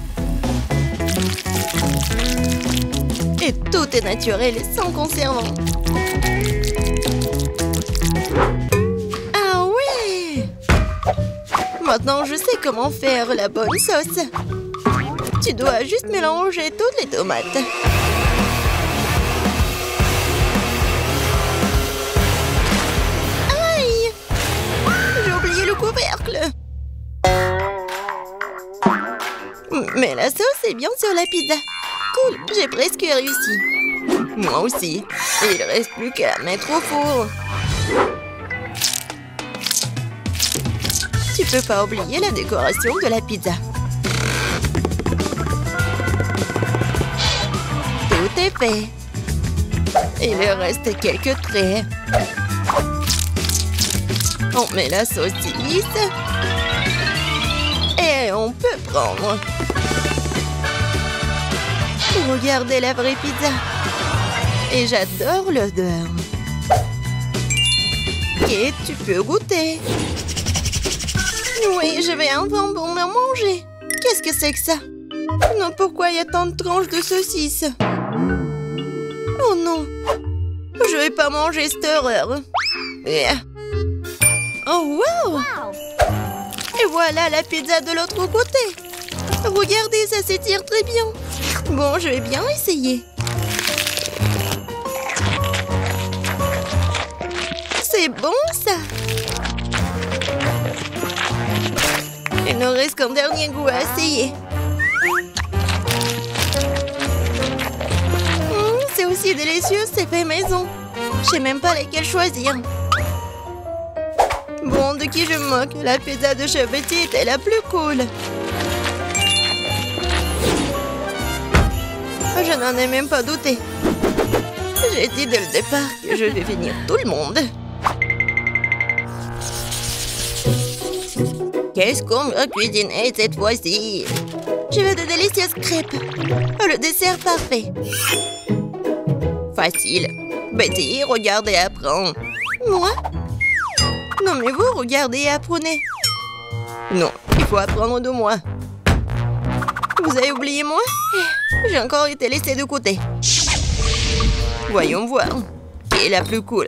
Et tout est naturel et sans conservant. Ah ouais! Maintenant, je sais comment faire la bonne sauce. Tu dois juste mélanger toutes les tomates. Aïe! J'ai oublié le couvercle. Mais la sauce est bien sur la pizza. Cool, j'ai presque réussi. Moi aussi. Il ne reste plus qu'à mettre au four. Tu peux pas oublier la décoration de la pizza. Tout est fait. Il reste quelques traits. On met la saucisse. Et on peut prendre. Regardez la vraie pizza. Et j'adore l'odeur. Et tu peux goûter. Oui, je vais enfin pour me manger. Qu'est-ce que c'est que ça? Non, pourquoi il y a tant de tranches de saucisses? Oh non. Je vais pas manger cette horreur. Oh, wow! Et voilà la pizza de l'autre côté. Regardez, ça s'étire très bien. Bon, je vais bien essayer. C'est bon, ça. Il nous reste qu'un dernier goût à essayer. C'est aussi délicieux, c'est fait maison. Je sais même pas lesquels choisir. Bon, de qui je me moque? La pizza de Chef Betty était la plus cool. Je n'en ai même pas douté. J'ai dit dès le départ que je vais finir tout le monde. Qu'est-ce qu'on va cuisiner cette fois-ci? Je veux de délicieuses crêpes. Le dessert parfait. Facile. Betty, regarde et apprends. Moi? Non, mais vous, regardez et apprenez. Non, il faut apprendre de moi. Vous avez oublié moi? J'ai encore été laissée de côté. Voyons voir. Qui est la plus cool?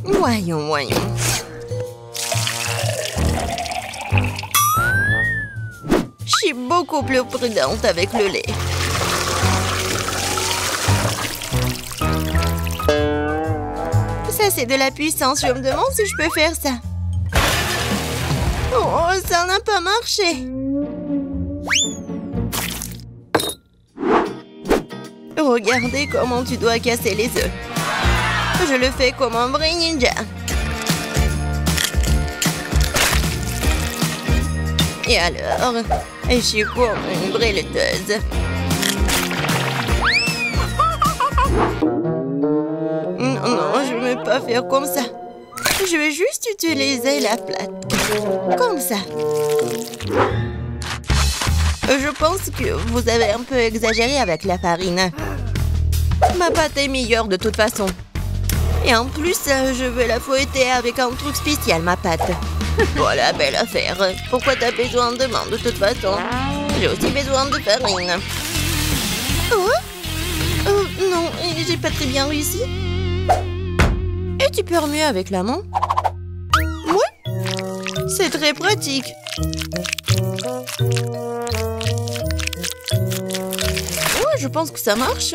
Voyons. Je suis beaucoup plus prudente avec le lait. Ça, c'est de la puissance. Je me demande si je peux faire ça. Oh, ça n'a pas marché. Regardez comment tu dois casser les œufs. Je le fais comme un vrai ninja. Et alors, je suis comme une vraie lutteuse. Non, je ne vais pas faire comme ça. Je vais juste utiliser la plate. Comme ça. Je pense que vous avez un peu exagéré avec la farine. Ma pâte est meilleure de toute façon. Et en plus, je vais la fouetter avec un truc spécial, ma pâte. Voilà, belle affaire. Pourquoi t'as besoin de main de toute façon? J'ai aussi besoin de farine. Oh? Non, j'ai pas très bien réussi. Et tu peux remuer avec la main? Oui. C'est très pratique. Ouais, je pense que ça marche.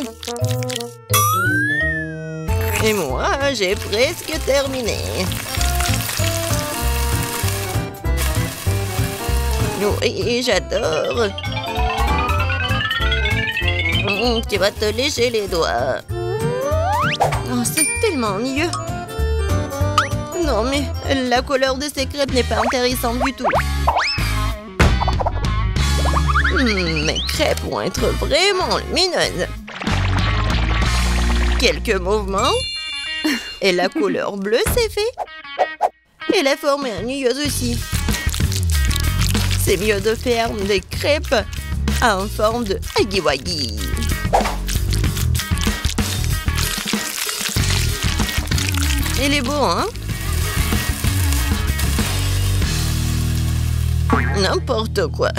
Et moi, j'ai presque terminé. Oui, j'adore. Tu vas te lécher les doigts. Oh, c'est tellement ennuyeux. Non, mais la couleur de ces crêpes n'est pas intéressante du tout. Mes crêpes vont être vraiment lumineuses. Quelques mouvements. Et la couleur bleue, c'est fait. Et la forme est ennuyeuse aussi. C'est mieux de faire des crêpes en forme de huggy-wuggy. Il est beau, hein? N'importe quoi.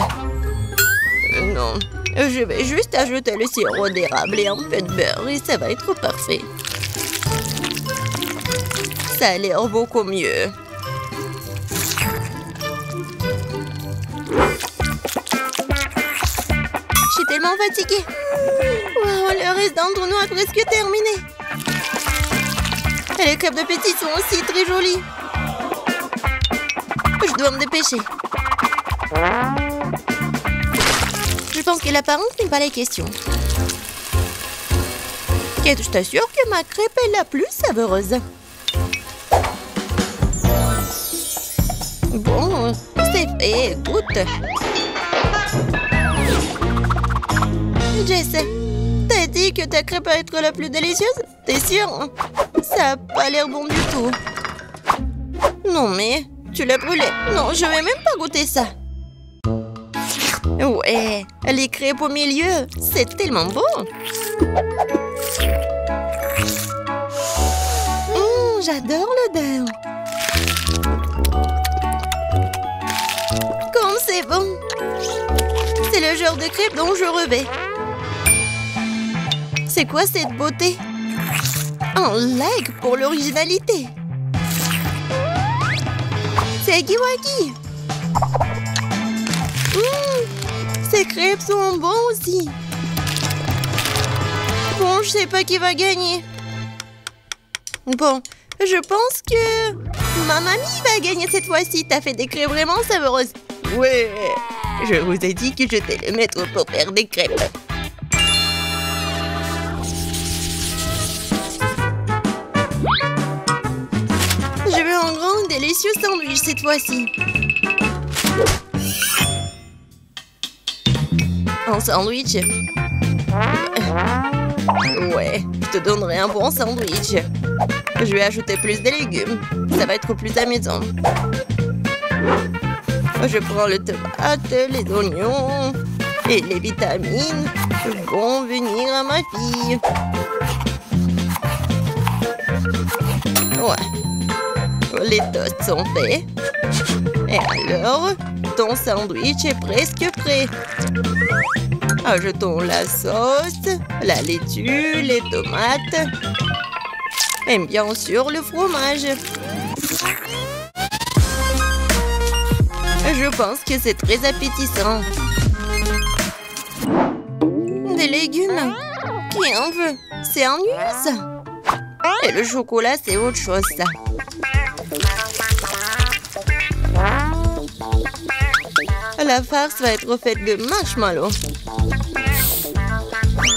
Non, je vais juste ajouter le sirop d'érable et un peu de beurre et ça va être parfait. Ça a l'air beaucoup mieux. Je suis tellement fatiguée. Wow, le reste d'entre nous a presque terminé. Et les crêpes de Betty sont aussi très jolies. Je dois me dépêcher. Je pense que l'apparence n'est pas la question. Et je t'assure que ma crêpe est la plus savoureuse. Bon, c'est fait, goûte. Jess, t'as dit que ta crêpe va être la plus délicieuse? T'es sûre? Ça a pas l'air bon du tout. Non mais, tu l'as brûlé. Non, je vais même pas goûter ça. Ouais, les crêpes au milieu, c'est tellement bon. J'adore l'odeur. Comme c'est bon. C'est le genre de crêpe dont je rêvais. C'est quoi cette beauté? Un like pour l'originalité. C'est Huggy Wuggy. Ces crêpes sont bons aussi. Bon, je sais pas qui va gagner. Bon, je pense que ma mamie va gagner cette fois-ci. T'as fait des crêpes vraiment savoureuses. Ouais, je vous ai dit que j'étais le maître pour faire des crêpes. Je veux un grand délicieux sandwich cette fois-ci. Un sandwich? Ouais, je te donnerai un bon sandwich. Je vais ajouter plus de légumes. Ça va être plus amusant. Je prends le tomate, les oignons et les vitamines vont venir à ma fille. Ouais. Les toasts sont faits. Et alors, ton sandwich est presque prêt. Ajoutons la sauce, la laitue, les tomates et bien sûr le fromage. Je pense que c'est très appétissant. Des légumes? Qui en veut? C'est ennuyeux ça. Et le chocolat, c'est autre chose ça. La farce va être faite de marshmallows.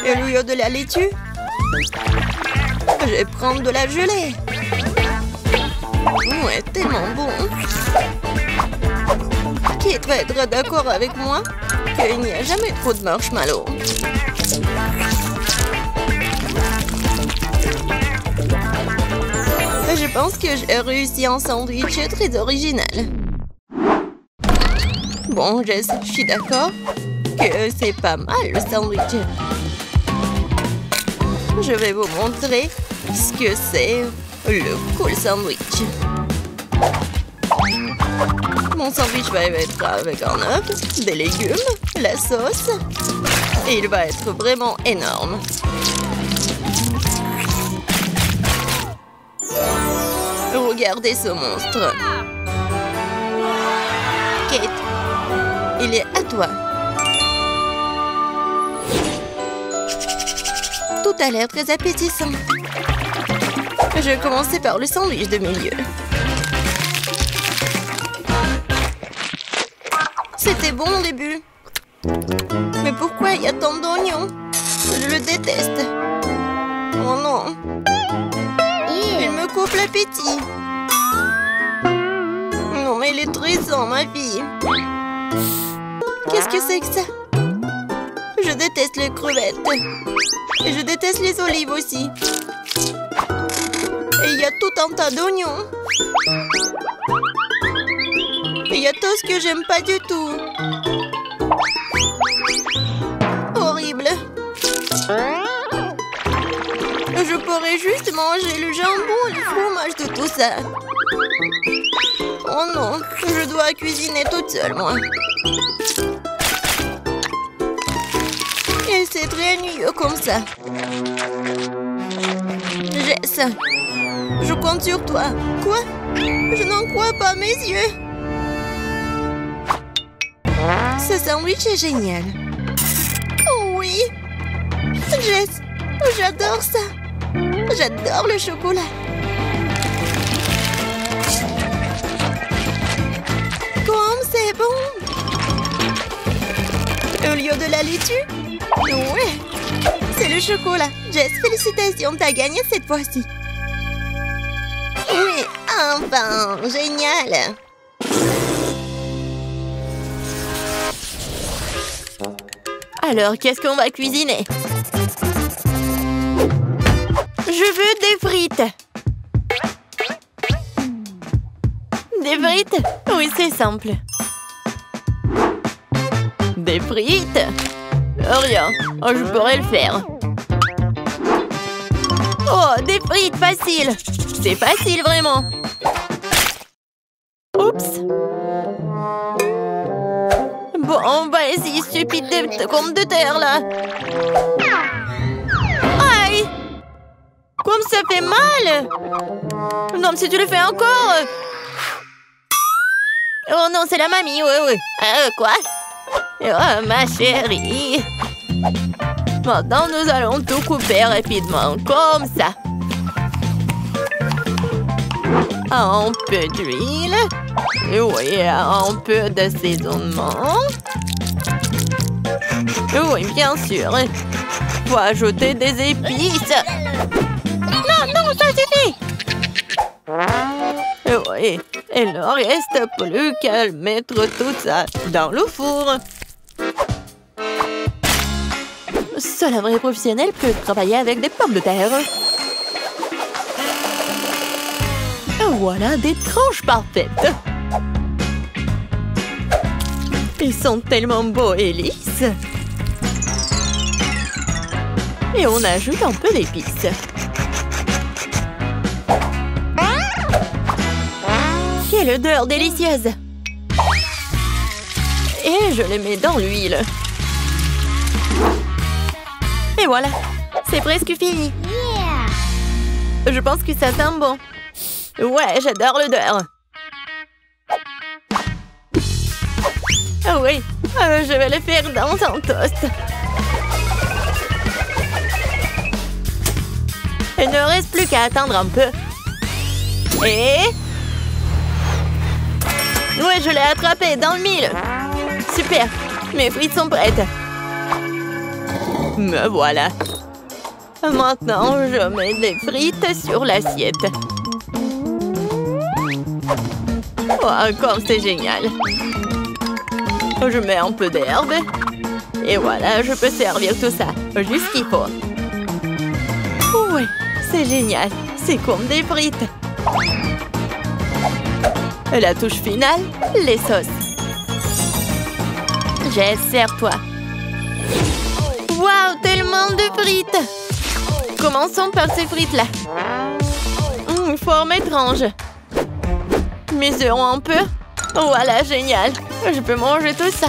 Et au lieu de la laitue, je vais prendre de la gelée. Ouais, tellement bon. Qui va être d'accord avec moi qu'il n'y a jamais trop de marshmallows? Je pense que j'ai réussi un sandwich très original. Bon, je suis d'accord que c'est pas mal le sandwich. Je vais vous montrer ce que c'est le cool sandwich. Mon sandwich va être avec un œuf, des légumes, la sauce. Et il va être vraiment énorme. Regardez ce monstre. Kate, il est à toi. Tout a l'air très appétissant. Je vais commencer par le sandwich de milieu. C'était bon au début. Mais pourquoi il y a tant d'oignons? Je le déteste. Oh non. Il me coupe l'appétit. Non mais il est triste, ma fille. Qu'est-ce que c'est que ça? Je déteste les crevettes. Et je déteste les olives aussi. Et il y a tout un tas d'oignons. Et il y a tout ce que j'aime pas du tout. Horrible. Je pourrais juste manger le jambon et le fromage de tout ça. Oh non, je dois cuisiner toute seule, moi. Et c'est très ennuyeux comme ça. Jess, je compte sur toi. Quoi? Je n'en crois pas mes yeux. Ce sandwich est génial. Oh oui. Jess, j'adore ça. J'adore le chocolat. Comme c'est bon. Au lieu de la laitue? Ouais. C'est le chocolat. Jess, félicitations, t'as gagné cette fois-ci. Oui, enfin, génial. Alors, qu'est-ce qu'on va cuisiner? Je veux des frites. Des frites? Oui, c'est simple. Des frites? Rien. Oh, je pourrais le faire. Oh, des frites, facile. C'est facile, vraiment. Oups. Bon, bah, essayer stupide de pommes de terre, là. Aïe! Comme ça fait mal! Non, mais si tu le fais encore... Oh non, c'est la mamie, oui. Quoi? Oh, ma chérie. Maintenant, nous allons tout couper rapidement, comme ça. Un peu d'huile. Oui, un peu d'assaisonnement. Oui, bien sûr. Faut ajouter des épices. Non, ça suffit. Oui, il ne reste plus qu'à mettre tout ça dans le four. Seul un vrai professionnel peut travailler avec des pommes de terre. Voilà des tranches parfaites. Ils sont tellement beaux et lisses. Et on ajoute un peu d'épices. Quelle odeur délicieuse! Et je les mets dans l'huile. Et voilà, c'est presque fini. Je pense que ça sent bon. Ouais, j'adore l'odeur. Oui, je vais le faire dans un toast. Il ne reste plus qu'à attendre un peu. Et... ouais, je l'ai attrapé dans le mille. Super, mes frites sont prêtes. Me voilà. Maintenant, je mets les frites sur l'assiette. Oh, comme c'est génial. Je mets un peu d'herbe. Et voilà, je peux servir tout ça. Juste ce qu'il faut. Oui, c'est génial. C'est comme des frites. La touche finale, les sauces. Sers-toi. Waouh, tellement de frites. Commençons par ces frites-là. Forme étrange. Mesurons un peu. Voilà, génial. Je peux manger tout ça.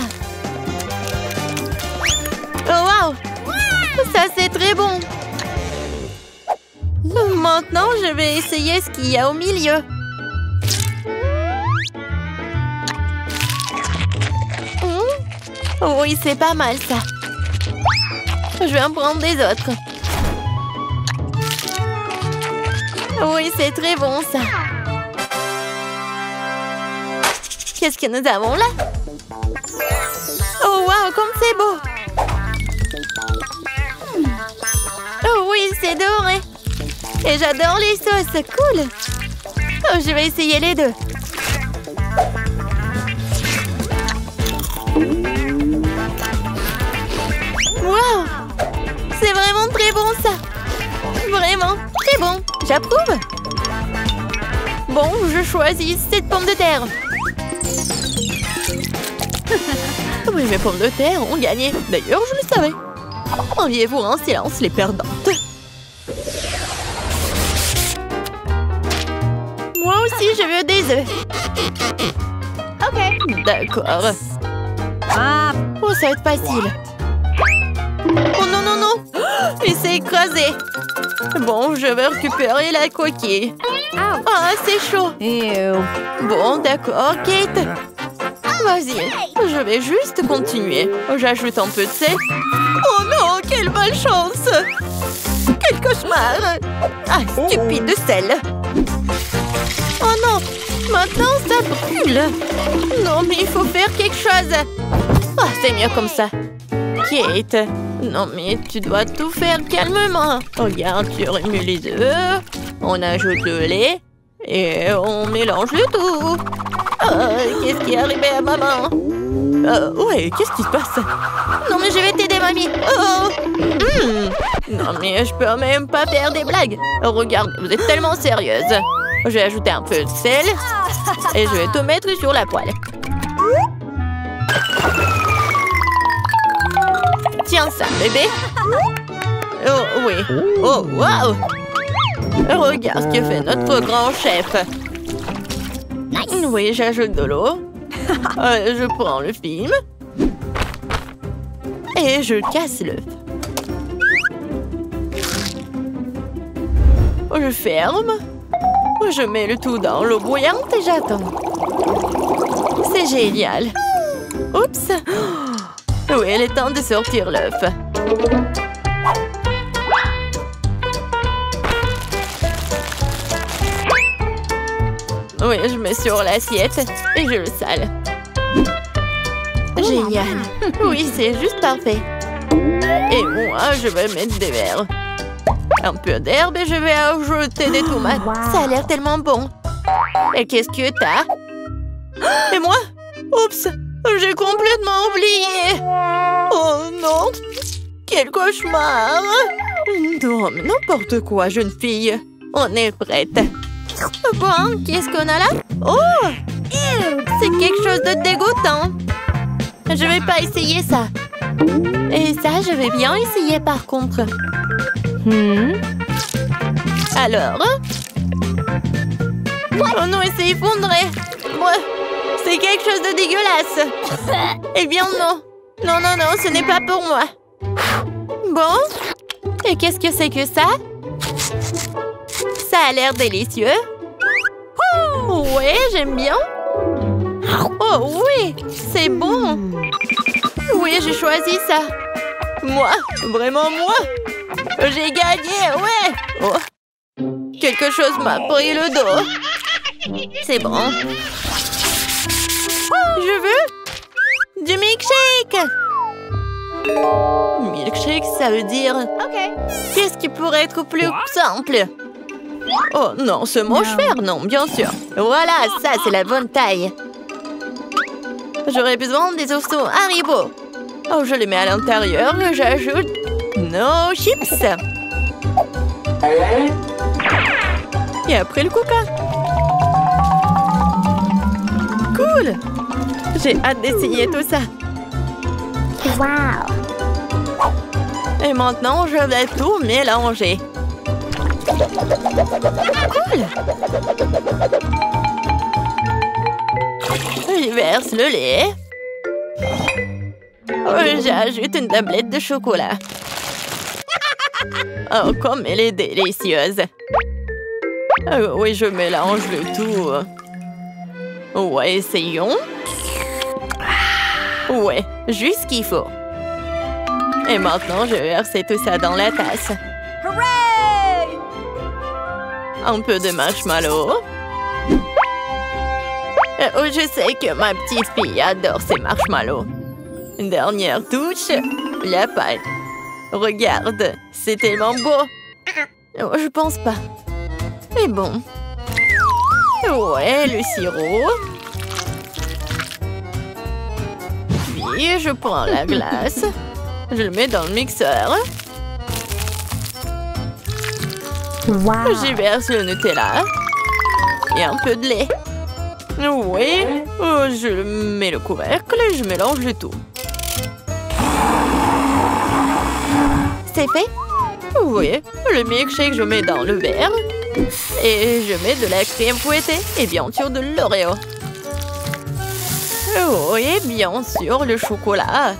Oh, waouh! Ça, c'est très bon. Maintenant, je vais essayer ce qu'il y a au milieu. Oui, c'est pas mal, ça. Je vais en prendre des autres. Oui, c'est très bon, ça. Qu'est-ce que nous avons là? Oh, waouh, comme c'est beau! Oh oui, c'est doré! Et j'adore les sauces, cool! Oh, je vais essayer les deux. Waouh! C'est vraiment très bon, ça! Vraiment, très bon! J'approuve! Bon, je choisis cette pomme de terre. Oui, mes pommes de terre ont gagné. D'ailleurs, je le savais. Enviez-vous en silence les perdantes. Moi aussi, je veux des œufs. Ok. D'accord. Oh, ça va être facile. Oh non, non, non. Il s'est écrasé. Bon, je vais récupérer la coquille. Ah, c'est chaud. Bon, d'accord, Kate. Vas-y, je vais juste continuer. J'ajoute un peu de sel. Oh non, quelle malchance! Quel cauchemar! Ah, stupide de sel! Oh non, maintenant ça brûle! Non, mais il faut faire quelque chose! Ah, c'est mieux comme ça. Kate, non mais tu dois tout faire calmement. Regarde, tu remues les œufs, on ajoute le lait et on mélange le tout. Oh, qu'est-ce qui est arrivé à maman? Ouais, qu'est-ce qui se passe? Non, mais je vais t'aider, mamie. Oh. Non, mais je peux même pas faire des blagues. Regarde, vous êtes tellement sérieuse. Je vais ajouter un peu de sel et je vais tout mettre sur la poêle. Tiens ça, bébé. Oh, oui. Oh, wow. Regarde ce que fait notre grand chef. Oui, j'ajoute de l'eau. Je prends le film. Et je casse l'œuf. Je ferme. Je mets le tout dans l'eau bouillante et j'attends. C'est génial. Oups. Oui, il est temps de sortir l'œuf. Oui, je mets sur l'assiette et je le sale. Génial. Oui, c'est juste parfait. Et moi, je vais mettre des verres. Un peu d'herbe et je vais ajouter des tomates. Ça a l'air tellement bon. Et qu'est-ce que t'as? Et moi? Oups, j'ai complètement oublié. Oh non, quel cauchemar. Non, mais n'importe quoi, jeune fille. On est prête. Bon, qu'est-ce qu'on a là? Oh, c'est quelque chose de dégoûtant. Je vais pas essayer ça. Et ça, je vais bien essayer par contre. Alors? Oh non, il s'est effondré. C'est quelque chose de dégueulasse. Eh bien non. Non, non, non, ce n'est pas pour moi. Bon. Et qu'est-ce que c'est que ça? Ça a l'air délicieux. Ouais, j'aime bien. Oh oui, c'est bon. Oui, j'ai choisi ça. Moi, vraiment moi. J'ai gagné, ouais. Oh. Quelque chose m'a pris le dos. C'est bon. Je veux du milkshake. Milkshake, ça veut dire... Qu'est-ce qui pourrait être plus simple? Oh non, ce mâche-fer, non, bien sûr. Voilà, ça, c'est la bonne taille. J'aurais besoin des ossements Haribo. Oh, je les mets à l'intérieur et j'ajoute nos chips. Et après le coca. Cool. J'ai hâte d'essayer tout ça. Wow. Et maintenant, je vais tout mélanger. Cool. Je verse le lait. J'ajoute une tablette de chocolat. Oh, comme elle est délicieuse. Oui, je mélange le tout. Ouais, essayons. Ouais, juste ce qu'il faut. Et maintenant, je vais verser tout ça dans la tasse. Hooray! Un peu de marshmallow. Oh, je sais que ma petite fille adore ces marshmallows. Une dernière touche, la pâte. Regarde, c'est tellement beau. Oh, je pense pas. Mais bon. Ouais, le sirop. Puis, je prends la glace. Je le mets dans le mixeur. Wow. J'y verse le Nutella. Et un peu de lait. Oui. Je mets le couvercle et je mélange le tout. C'est fait? Oui. Le milkshake, je mets dans le verre. Et je mets de la crème fouettée et bien sûr de l'Oreo. Oui, bien sûr, le chocolat.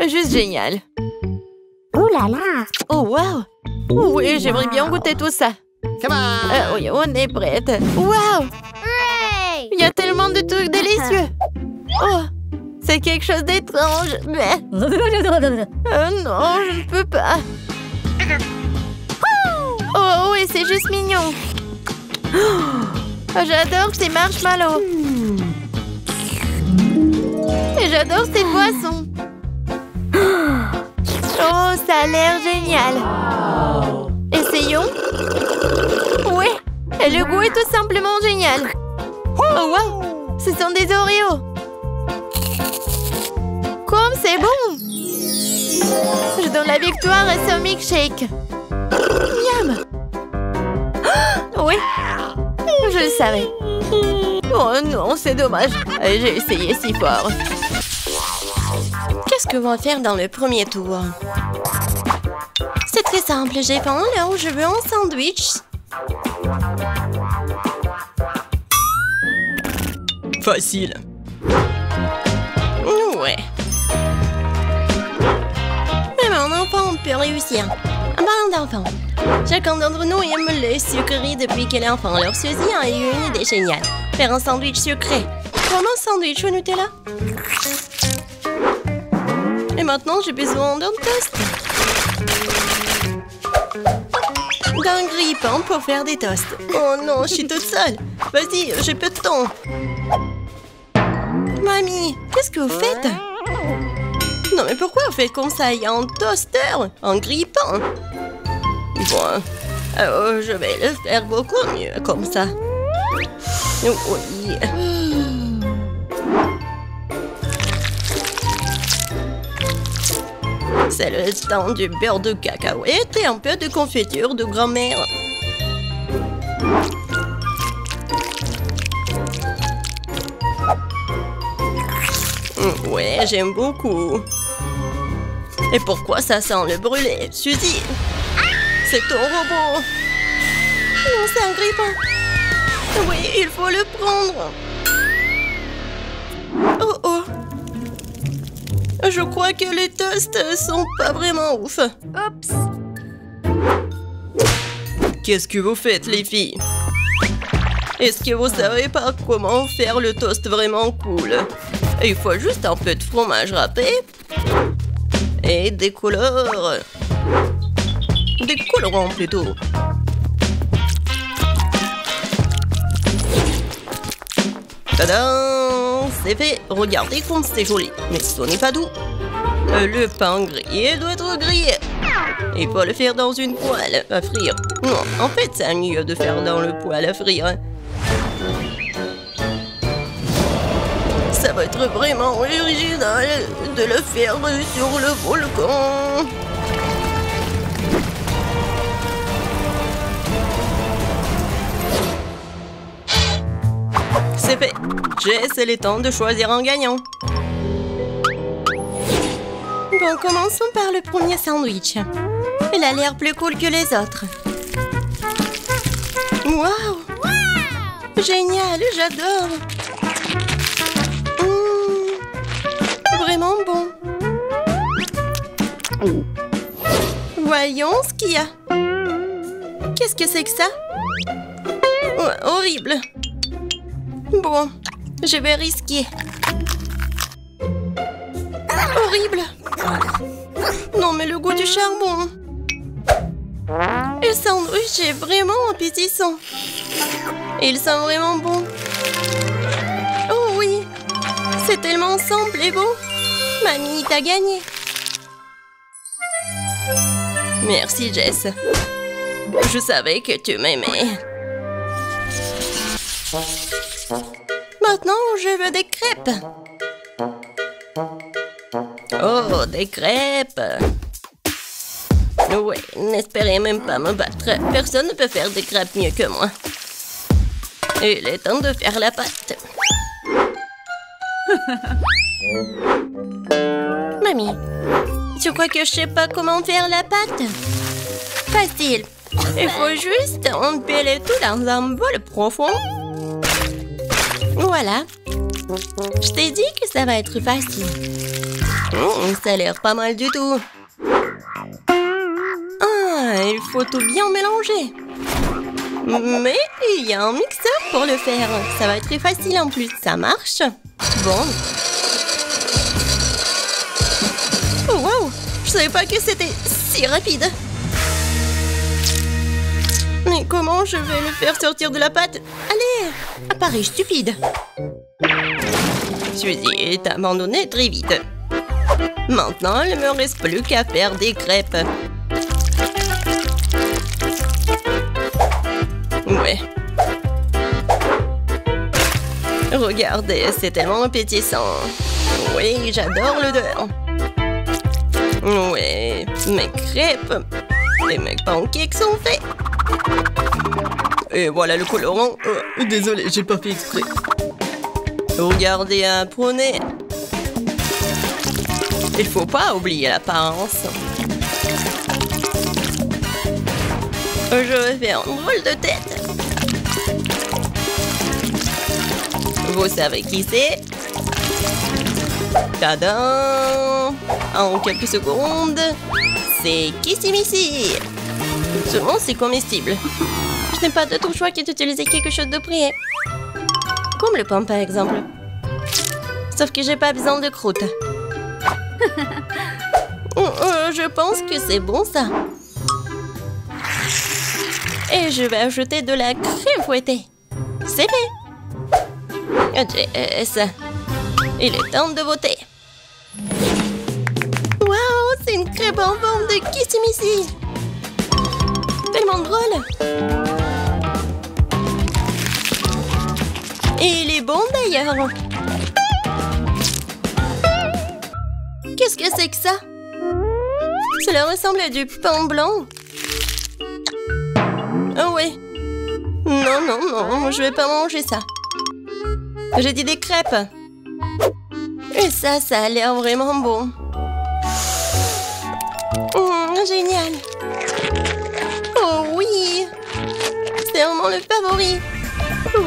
Juste génial. Ouh là là. Oh, wow. Oui, j'aimerais bien goûter tout ça. Oui, on est prête. Wow. Il y a tellement de trucs délicieux. Oh, c'est quelque chose d'étrange. Mais... non, je ne peux pas. Oh, oui, c'est juste mignon. Oh, j'adore ces marshmallows. Et j'adore ces boissons. Oh, ça a l'air génial. Essayons. Oui, et le goût est tout simplement génial. Oh, wow, ce sont des Oreos. Comme c'est bon! Je donne la victoire à ce milkshake. Miam! Oui, je le savais. Oh non, c'est dommage. J'ai essayé si fort. Qu'est-ce que va faire dans le premier tour? C'est très simple, j'ai faim, alors je veux un sandwich. Facile. Ouais. Mais mon enfant peut réussir. En parlant d'enfant, chacun d'entre nous aime le sucrerie depuis qu'il est enfant. Alors Suzy a eu une idée géniale. Faire un sandwich sucré. Comme un sandwich au Nutella. Et maintenant, j'ai besoin d'un toast. D'un grille-pain pour faire des toasts. Oh non, je suis toute seule. Vas-y, j'ai peu de temps. Mamie, qu'est-ce que vous faites? Non, mais pourquoi vous faites comme ça? Il y a un toaster, un grille-pain. Bon, alors je vais le faire beaucoup mieux comme ça. Oui. C'est le temps du beurre de cacahuète et un peu de confiture de grand-mère. Ouais, j'aime beaucoup. Et pourquoi ça sent le brûlé, Suzy? C'est ton robot. Non, c'est un grille-pain. Oui, il faut le prendre. Oh oh. Je crois que les toasts sont pas vraiment ouf. Oups! Qu'est-ce que vous faites, les filles? Est-ce que vous savez pas comment faire le toast vraiment cool? Il faut juste un peu de fromage râpé et des couleurs. Des colorants plutôt. Tadam! C'est fait. Regardez comme c'est joli. Mais ce n'est pas doux. Le pain grillé doit être grillé. Il faut le faire dans une poêle à frire. Non, en fait, c'est mieux de faire dans le poêle à frire. Ça va être vraiment original de le faire sur le volcan. C'est fait. Jess, il est temps de choisir un gagnant. Bon, commençons par le premier sandwich. Il a l'air plus cool que les autres. Waouh! Génial, j'adore! Vraiment bon. Voyons ce qu'il y a. Qu'est-ce que c'est que ça? Ouais, horrible. Bon, je vais risquer. Horrible. Non, mais le goût du charbon. Le sandwich est vraiment appétissant. Il sent vraiment bon. Oh oui, c'est tellement simple et beau. Mamie, t'as gagné. Merci, Jess. Je savais que tu m'aimais. Maintenant, je veux des crêpes. Oh, des crêpes! Oui, n'espérez même pas me battre. Personne ne peut faire des crêpes mieux que moi. Il est temps de faire la pâte. Mamie, tu crois que je sais pas comment faire la pâte? Facile. Il faut juste empiler tout dans un bol profond. Voilà. Je t'ai dit que ça va être facile. Ça a l'air pas mal du tout. Ah, il faut tout bien mélanger. Mais il y a un mixeur pour le faire. Ça va être très facile en plus. Ça marche. Bon. Oh, wow! Je savais pas que c'était si rapide. Mais comment je vais le faire sortir de la pâte? Allez! Pareil stupide. Suzy t'a abandonné très vite. Maintenant, il ne me reste plus qu'à faire des crêpes. Ouais. Regardez, c'est tellement appétissant. Oui, j'adore l'odeur. Oui, mes crêpes et mes pancakes sont faits. Et voilà le colorant. Désolé, j'ai pas fait exprès. Regardez un poney. Il faut pas oublier l'apparence. Je vais faire un drôle de tête. Vous savez qui c'est? Tadam! En quelques secondes, c'est Kissimissy. Seulement, c'est comestible. Je n'ai pas d'autre choix que d'utiliser quelque chose de prêt. Comme le pain, par exemple. Sauf que j'ai pas besoin de croûte. Je pense que c'est bon, ça. Et je vais ajouter de la crème fouettée. C'est fait. Jess, il est temps de voter. Waouh, c'est une crêpe en forme de Kissimissy. Tellement drôle. Et il est bon d'ailleurs. Qu'est-ce que c'est que ça? Cela ressemble à du pain blanc. Oh oui. Non, non, non, je vais pas manger ça. J'ai dit des crêpes. Et ça a l'air vraiment bon. Génial. Oh oui. C'est vraiment le favori.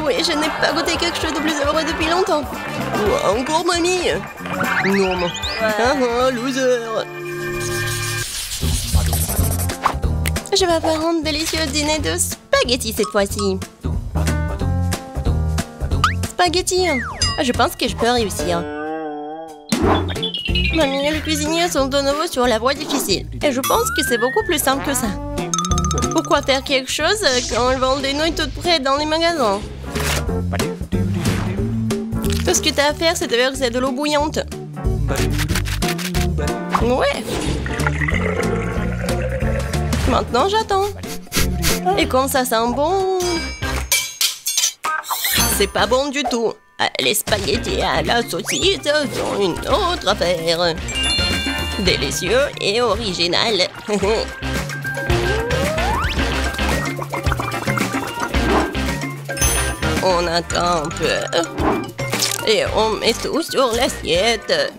Oui, je n'ai pas goûté quelque chose de plus heureux depuis longtemps. Encore mamie. Non, non. Loser. Je vais faire un délicieux dîner de spaghettis cette fois-ci. Spaghettis. Je pense que je peux réussir. Mamie et le cuisinier sont de nouveau sur la voie difficile. Et je pense que c'est beaucoup plus simple que ça. Pourquoi faire quelque chose quand ils vendent des nouilles toutes prêtes dans les magasins? Tout ce que tu as à faire, c'est de verser de l'eau bouillante. Ouais. Maintenant, j'attends. Et comme ça sent bon... C'est pas bon du tout. Les spaghettis à la saucisse sont une autre affaire. Délicieux et original. On attend un peu. Et on met tout sur l'assiette.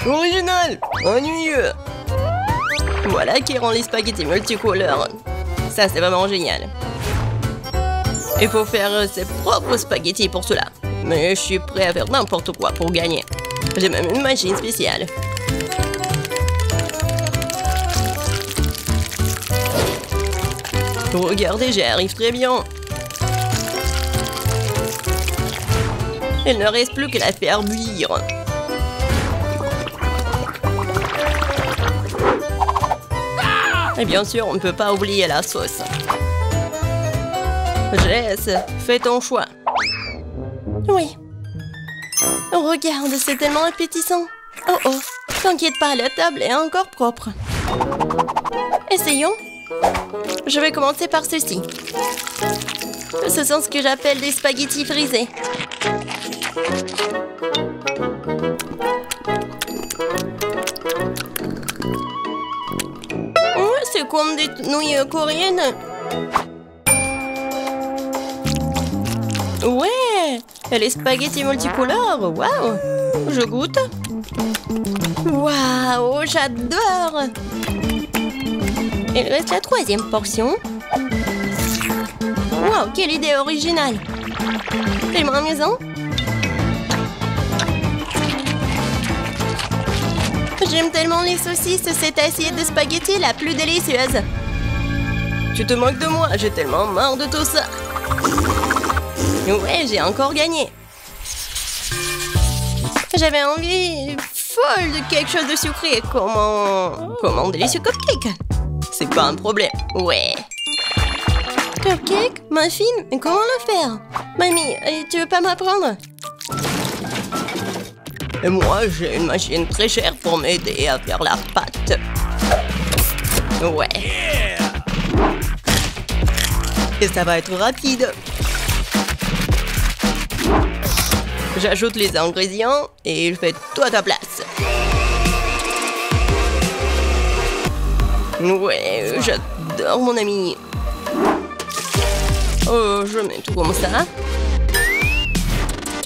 Original, ennuyeux. Voilà qui rend les spaghettis multicouleurs. Ça, c'est vraiment génial. Il faut faire ses propres spaghettis pour cela. Mais je suis prêt à faire n'importe quoi pour gagner. J'ai même une machine spéciale. Regardez, j'y arrive très bien. Il ne reste plus que la faire bouillir. Et bien sûr, on ne peut pas oublier la sauce. Jess, fais ton choix. Oui. Regarde, c'est tellement appétissant. Oh oh, t'inquiète pas, la table est encore propre. Essayons. Je vais commencer par ceci. Ce sont ce que j'appelle des spaghettis frisés. C'est comme des nouilles coréennes. Ouais, et les spaghettis multicolores, waouh. Je goûte. Waouh, j'adore. Il reste la troisième portion. Waouh, quelle idée originale. Tellement amusant. J'aime tellement les saucisses, cette assiette de spaghettis est la plus délicieuse. Tu te moques de moi, j'ai tellement marre de tout ça. Ouais, j'ai encore gagné. J'avais envie folle de quelque chose de sucré, comme un délicieux cupcake. C'est pas un problème, ouais. Cupcake? Muffin? Comment le faire? Mamie, tu veux pas m'apprendre? Et moi, j'ai une machine très chère pour m'aider à faire la pâte. Ouais. Et ça va être rapide. J'ajoute les ingrédients et je fais tout à ta place. Ouais, j'adore mon ami. Oh, je mets tout comme ça.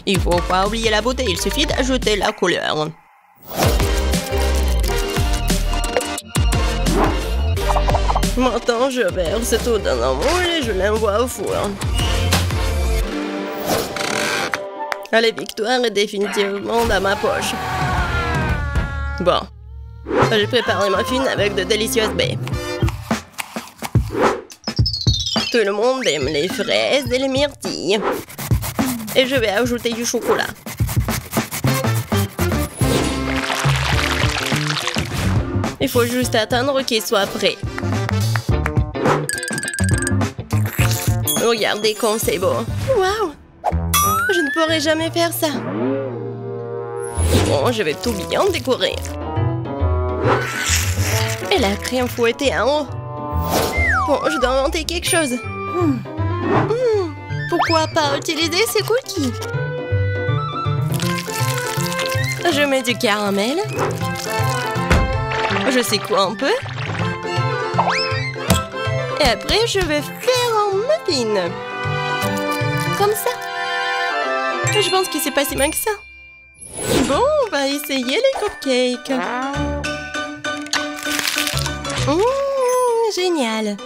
Il faut pas oublier la beauté, il suffit d'ajouter la couleur. Maintenant, je verse tout dans un moule et je l'envoie au four. La victoire est définitivement dans ma poche. Bon, j'ai préparé ma muffin avec de délicieuses baies. Tout le monde aime les fraises et les myrtilles. Et je vais ajouter du chocolat. Il faut juste attendre qu'il soit prêt. Regardez comme c'est beau. Waouh! Je ne pourrai jamais faire ça. Bon, je vais tout bien décorer. Et la crème fouettée en haut. Bon, je dois inventer quelque chose. Pourquoi pas utiliser ces cookies? Je mets du caramel. Je secoue un peu. Et après, je vais faire un muffin. Comme ça. Je pense que c'est pas si mal que ça. Bon, on va essayer les cupcakes. Génial.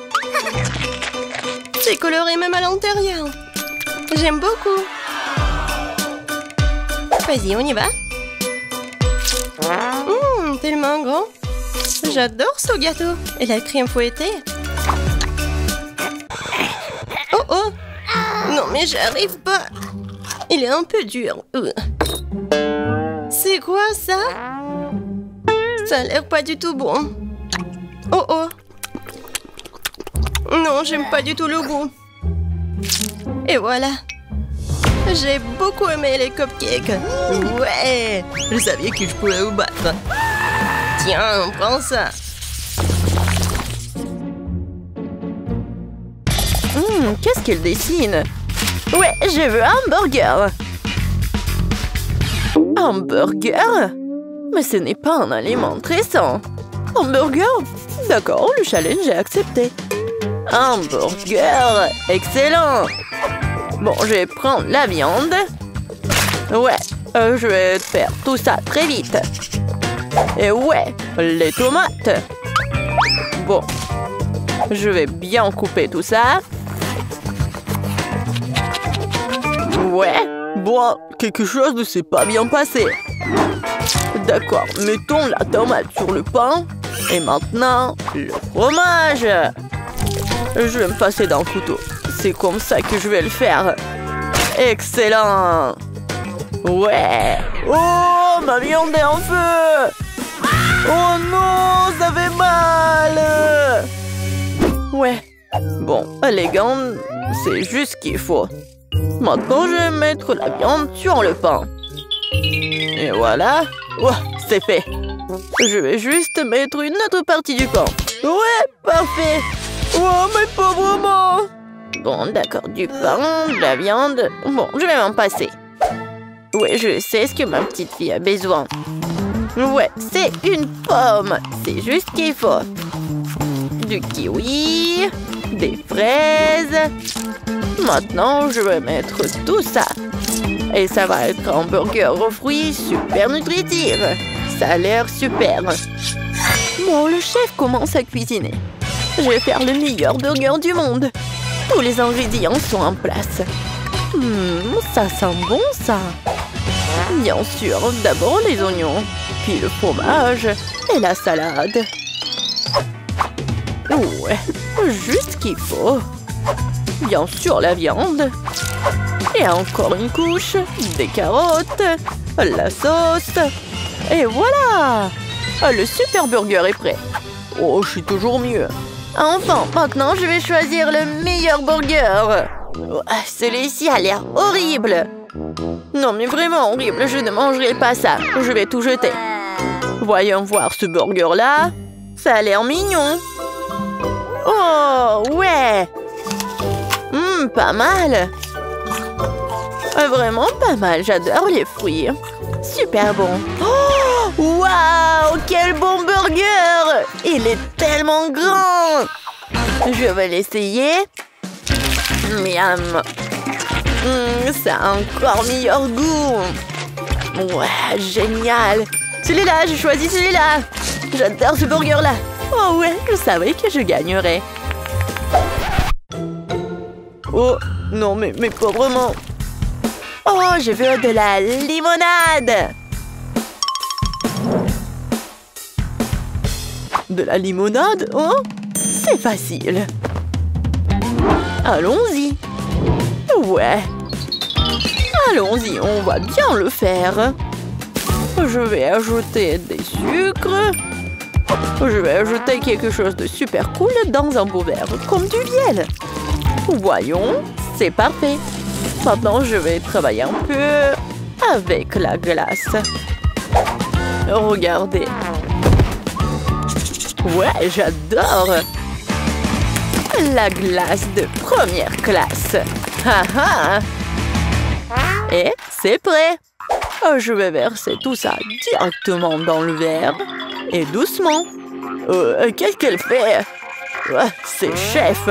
C'est coloré même à l'intérieur. J'aime beaucoup. Vas-y, on y va. Tellement grand. J'adore ce gâteau. Et la crème fouettée. Oh oh. Non mais j'arrive pas. Il est un peu dur. C'est quoi ça? Ça a l'air pas du tout bon. Oh oh. Non, j'aime pas du tout le goût. Et voilà. J'ai beaucoup aimé les cupcakes. Ouais. Je savais que je pouvais vous battre. Tiens, prends ça. Qu'est-ce qu'elle dessine? Ouais, je veux un burger. Un burger? Mais ce n'est pas un aliment très sain. Un burger? D'accord, le challenge est accepté. Un burger! Excellent! Bon, je vais prendre la viande. Ouais, je vais faire tout ça très vite. Et ouais, les tomates. Bon, je vais bien couper tout ça. Ouais, bon, quelque chose ne s'est pas bien passé. D'accord, mettons la tomate sur le pain. Et maintenant, le fromage. Je vais me passer d'un couteau. C'est comme ça que je vais le faire. Excellent. Ouais. Oh, ma viande est en feu. Oh non, ça fait mal. Ouais. Bon, les gants, c'est juste ce qu'il faut. Maintenant, je vais mettre la viande sur le pain. Et voilà. Oh, c'est fait. Je vais juste mettre une autre partie du pain. Ouais, parfait. Oh, mais pas vraiment. Bon, d'accord, du pain, de la viande. Bon, je vais m'en passer. Ouais, je sais ce que ma petite fille a besoin. Ouais, c'est une pomme. C'est juste ce qu'il faut. Du kiwi, des fraises. Maintenant, je vais mettre tout ça. Et ça va être un burger aux fruits super nutritif. Ça a l'air super. Bon, le chef commence à cuisiner. Je vais faire le meilleur burger du monde. Tous les ingrédients sont en place. Ça sent bon, ça. Bien sûr, d'abord les oignons, puis le fromage et la salade. Ouais, juste ce qu'il faut. Bien sûr, la viande. Et encore une couche, des carottes, la sauce. Et voilà! Le super burger est prêt. Oh, je suis toujours mieux. Enfin, maintenant, je vais choisir le meilleur burger. Celui-ci a l'air horrible. Non, mais vraiment horrible. Je ne mangerai pas ça. Je vais tout jeter. Voyons voir ce burger-là. Ça a l'air mignon. Oh, ouais. Pas mal. Vraiment pas mal, j'adore les fruits. Super bon. Oh, waouh, quel bon burger! Il est tellement grand! Je vais l'essayer. Miam. Ça a encore meilleur goût. Ouais, génial. Celui-là, j'ai choisi celui-là. J'adore ce burger-là. Oh ouais, je savais que je gagnerais. Oh, non, mais pas vraiment. Oh, je veux de la limonade. De la limonade, hein? C'est facile. Allons-y. Ouais. Allons-y, on va bien le faire. Je vais ajouter des sucres. Je vais ajouter quelque chose de super cool dans un beau verre, comme du miel. Voyons, c'est parfait. Maintenant, je vais travailler un peu avec la glace. Regardez. Ouais, j'adore. La glace de première classe. Haha. Et c'est prêt. Je vais verser tout ça directement dans le verre. Et doucement. Qu'est-ce qu'elle fait? C'est chef.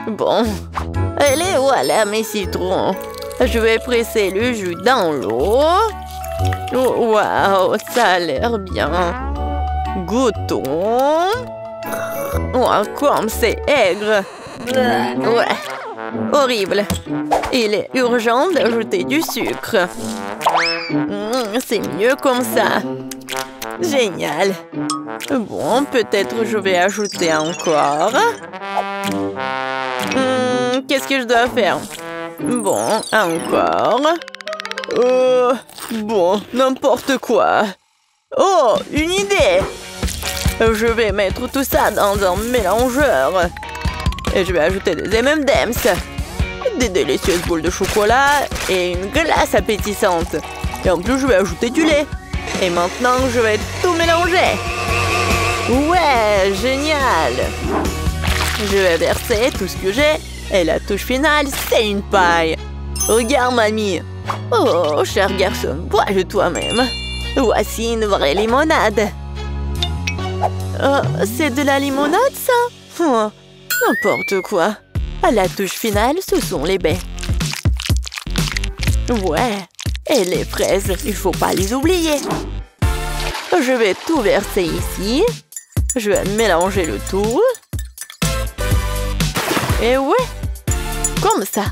Bon. Allez, voilà mes citrons. Je vais presser le jus dans l'eau. Waouh, ça a l'air bien. Goûtons. Oh, comme c'est aigre. Ouais. Horrible. Il est urgent d'ajouter du sucre. C'est mieux comme ça. Génial. Bon, peut-être je vais ajouter encore. Qu'est-ce que je dois faire? Bon, encore. Bon, n'importe quoi. Oh, une idée! Je vais mettre tout ça dans un mélangeur. Et je vais ajouter des M&M's, des délicieuses boules de chocolat et une glace appétissante. Et en plus, je vais ajouter du lait. Et maintenant, je vais tout mélanger. Ouais, génial! Je vais verser tout ce que j'ai. Et la touche finale, c'est une paille. Regarde, mamie. Oh, cher garçon, bois de toi-même. Voici une vraie limonade. C'est de la limonade, ça? Oh, n'importe quoi. À la touche finale, ce sont les baies. Ouais. Et les fraises, il faut pas les oublier. Je vais tout verser ici. Je vais mélanger le tout. Et ouais, comme ça.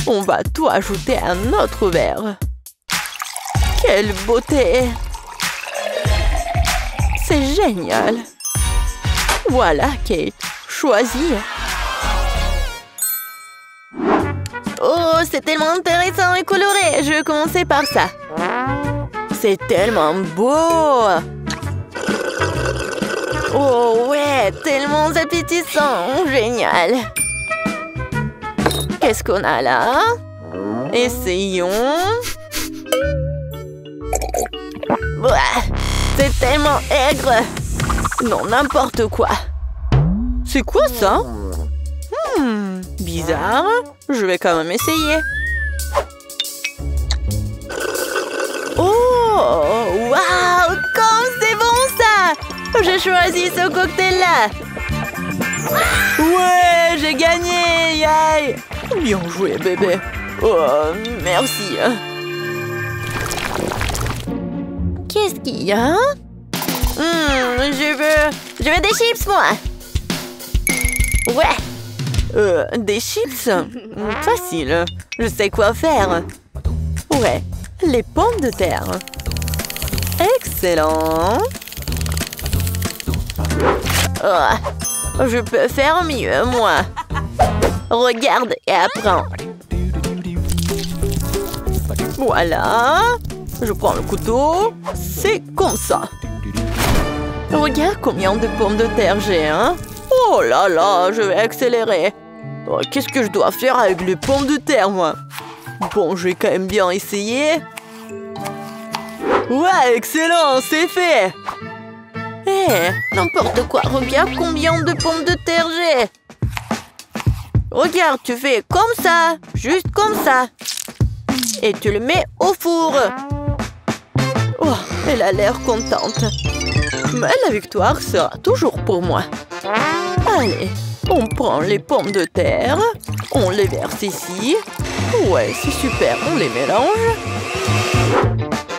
On va tout ajouter à notre verre. Quelle beauté! C'est génial! Voilà, Kate. Choisis. Oh, c'est tellement intéressant et coloré. Je vais commencer par ça. C'est tellement beau! Oh ouais, tellement appétissant. Génial. Qu'est-ce qu'on a là? Essayons. Ouais, c'est tellement aigre. Non, n'importe quoi. C'est quoi ça? Bizarre. Je vais quand même essayer. Oh, waouh, comme c'est bon ça! J'ai choisi ce cocktail-là. Ouais, j'ai gagné, yay! Bien joué, bébé. Oh, merci. Qu'est-ce qu'il y a? Je veux des chips, moi. Ouais. Des chips? Facile. Je sais quoi faire. Ouais, les pommes de terre. Excellent. Oh, je peux faire mieux, moi. Regarde et apprends. Voilà. Je prends le couteau. C'est comme ça. Regarde combien de pommes de terre j'ai, hein? Oh là là, je vais accélérer. Oh, qu'est-ce que je dois faire avec les pommes de terre, moi? Bon, je vais quand même bien essayer. Ouais, excellent, c'est fait. N'importe quoi. Regarde combien de pommes de terre j'ai. Regarde, tu fais comme ça. Juste comme ça. et tu le mets au four. Oh, elle a l'air contente. Mais la victoire sera toujours pour moi. Allez, on prend les pommes de terre, on les verse ici. Ouais, c'est super, on les mélange.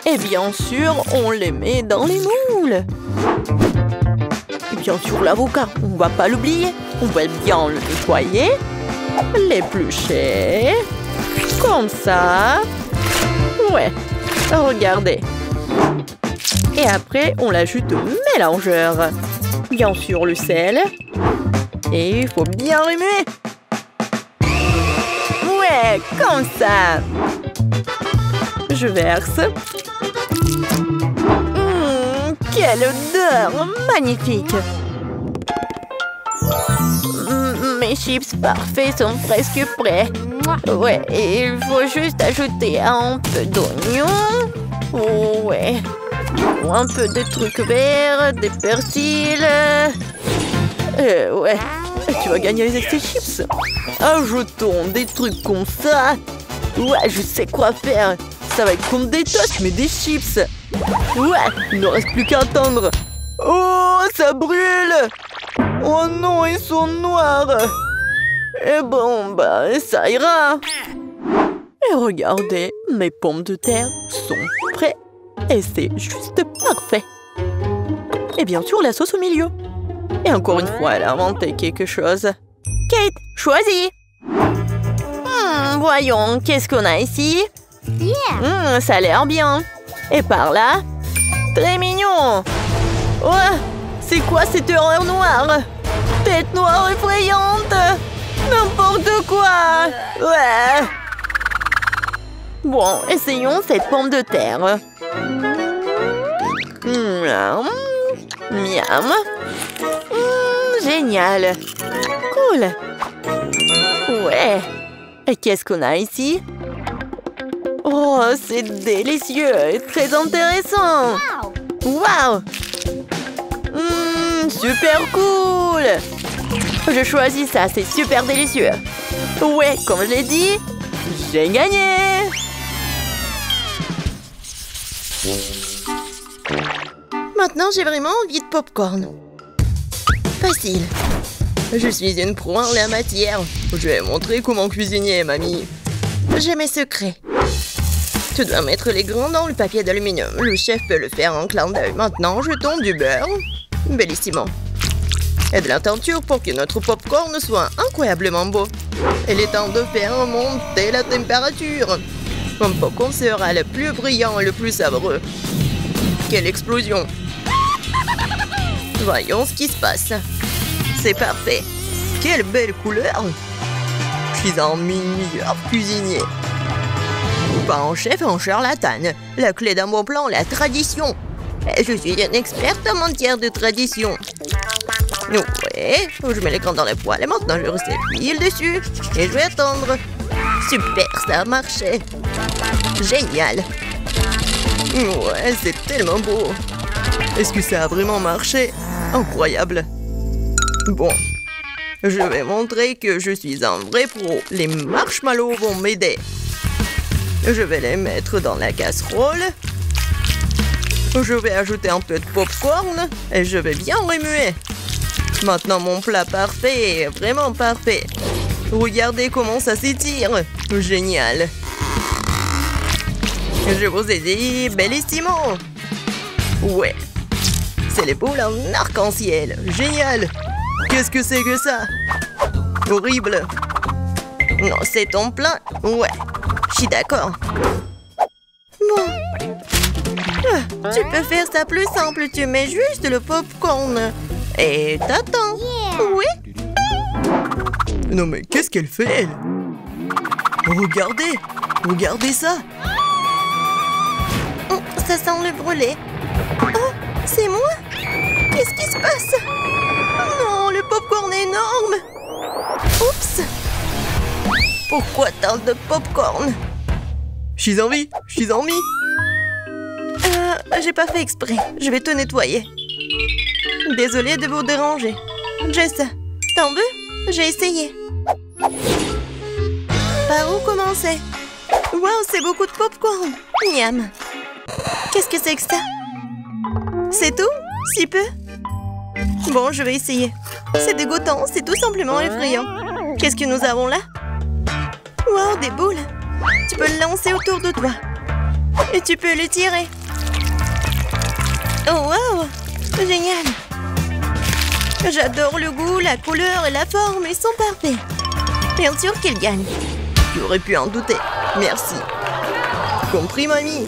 Et bien sûr, on les met dans les moules. Et bien sûr, l'avocat, on va pas l'oublier. On va bien le nettoyer, l'éplucher, comme ça. Ouais, regardez. Et après, on l'ajoute au mélangeur. Bien sûr, le sel. Et il faut bien remuer. Ouais, comme ça. Je verse. Quelle odeur magnifique. Mes chips parfaits sont presque prêts. Ouais, et il faut juste ajouter un peu d'oignon. Ouais. Un peu de trucs verts, des persils. Ouais. Tu vas gagner les extra chips. Ajoutons des trucs comme ça. Ouais, je sais quoi faire. Ça va être comme des toasts, mais des chips. Ouais, il ne reste plus qu'à attendre. Oh, ça brûle. Oh non, ils sont noirs. Et bon, bah, ça ira. Et regardez, mes pommes de terre sont prêtes. Et c'est juste parfait. Et bien sûr, la sauce au milieu. Et encore une fois, elle a inventé quelque chose. Kate, choisis. Voyons, qu'est-ce qu'on a ici? Ça a l'air bien. Et par là? Très mignon. Ouais, c'est quoi cette horreur noire? Tête noire effrayante. N'importe quoi. Ouais. Bon, essayons cette pomme de terre. Miam. Génial. Cool. Ouais. Et qu'est-ce qu'on a ici? Oh, c'est délicieux et très intéressant. Wow. Super cool. Je choisis ça, c'est super délicieux. Ouais, comme je l'ai dit, j'ai gagné. Maintenant, j'ai vraiment envie de popcorn. Facile. Je suis une pro en la matière. Je vais montrer comment cuisiner, mamie. J'ai mes secrets. Tu dois mettre les grains dans le papier d'aluminium. Le chef peut le faire en clin d'œil. Maintenant, jetons du beurre. Bellissimo. Et de la teinture pour que notre popcorn soit incroyablement beau. Il est temps de faire monter la température. Mon popcorn sera le plus brillant et le plus savoureux. Quelle explosion! Voyons ce qui se passe. C'est parfait. Quelle belle couleur! Je suis un meilleur cuisinier. Pas un chef, un charlatan. La clé d'un bon plan, la tradition. Je suis une experte en matière de tradition. Ouais, je mets les grains dans les poêles et maintenant je verse l'huile dessus. Et je vais attendre. Super, ça a marché. Génial. Ouais, c'est tellement beau. Est-ce que ça a vraiment marché? Incroyable. Bon, je vais montrer que je suis un vrai pro. Les marshmallows vont m'aider. Je vais les mettre dans la casserole. Je vais ajouter un peu de popcorn et je vais bien remuer. Maintenant, mon plat parfait est vraiment parfait. Regardez comment ça s'étire. Génial. Je vous ai dit bellissimo. Ouais. C'est les boules en arc-en-ciel. Génial. Qu'est-ce que c'est que ça? Horrible. Non, c'est ton plein. Ouais. Je suis d'accord. Bon. Tu peux faire ça plus simple. Tu mets juste le popcorn. Et t'attends. Oui. Non mais qu'est-ce qu'elle fait, elle? Regardez. Regardez ça. Oh, ça sent le brûlé. Oh, c'est moi? Qu'est-ce qui se passe? Non, le popcorn est énorme. Oups. Pourquoi tant de popcorn? Je suis en vie. Je suis en vie. J'ai pas fait exprès. Je vais te nettoyer. Désolée de vous déranger. Jess, t'en veux? J'ai essayé. Par où commencer? Waouh, c'est beaucoup de popcorn. Miam. Qu'est-ce que c'est que ça? C'est tout? Si peu? Bon, je vais essayer. C'est dégoûtant, c'est tout simplement effrayant. Qu'est-ce que nous avons là? Waouh, des boules. Tu peux le lancer autour de toi. Et tu peux le tirer. Oh, waouh! Génial! J'adore le goût, la couleur et la forme, ils sont parfaits. Bien sûr qu'il gagne. Tu aurais pu en douter. Merci. Compris, mamie?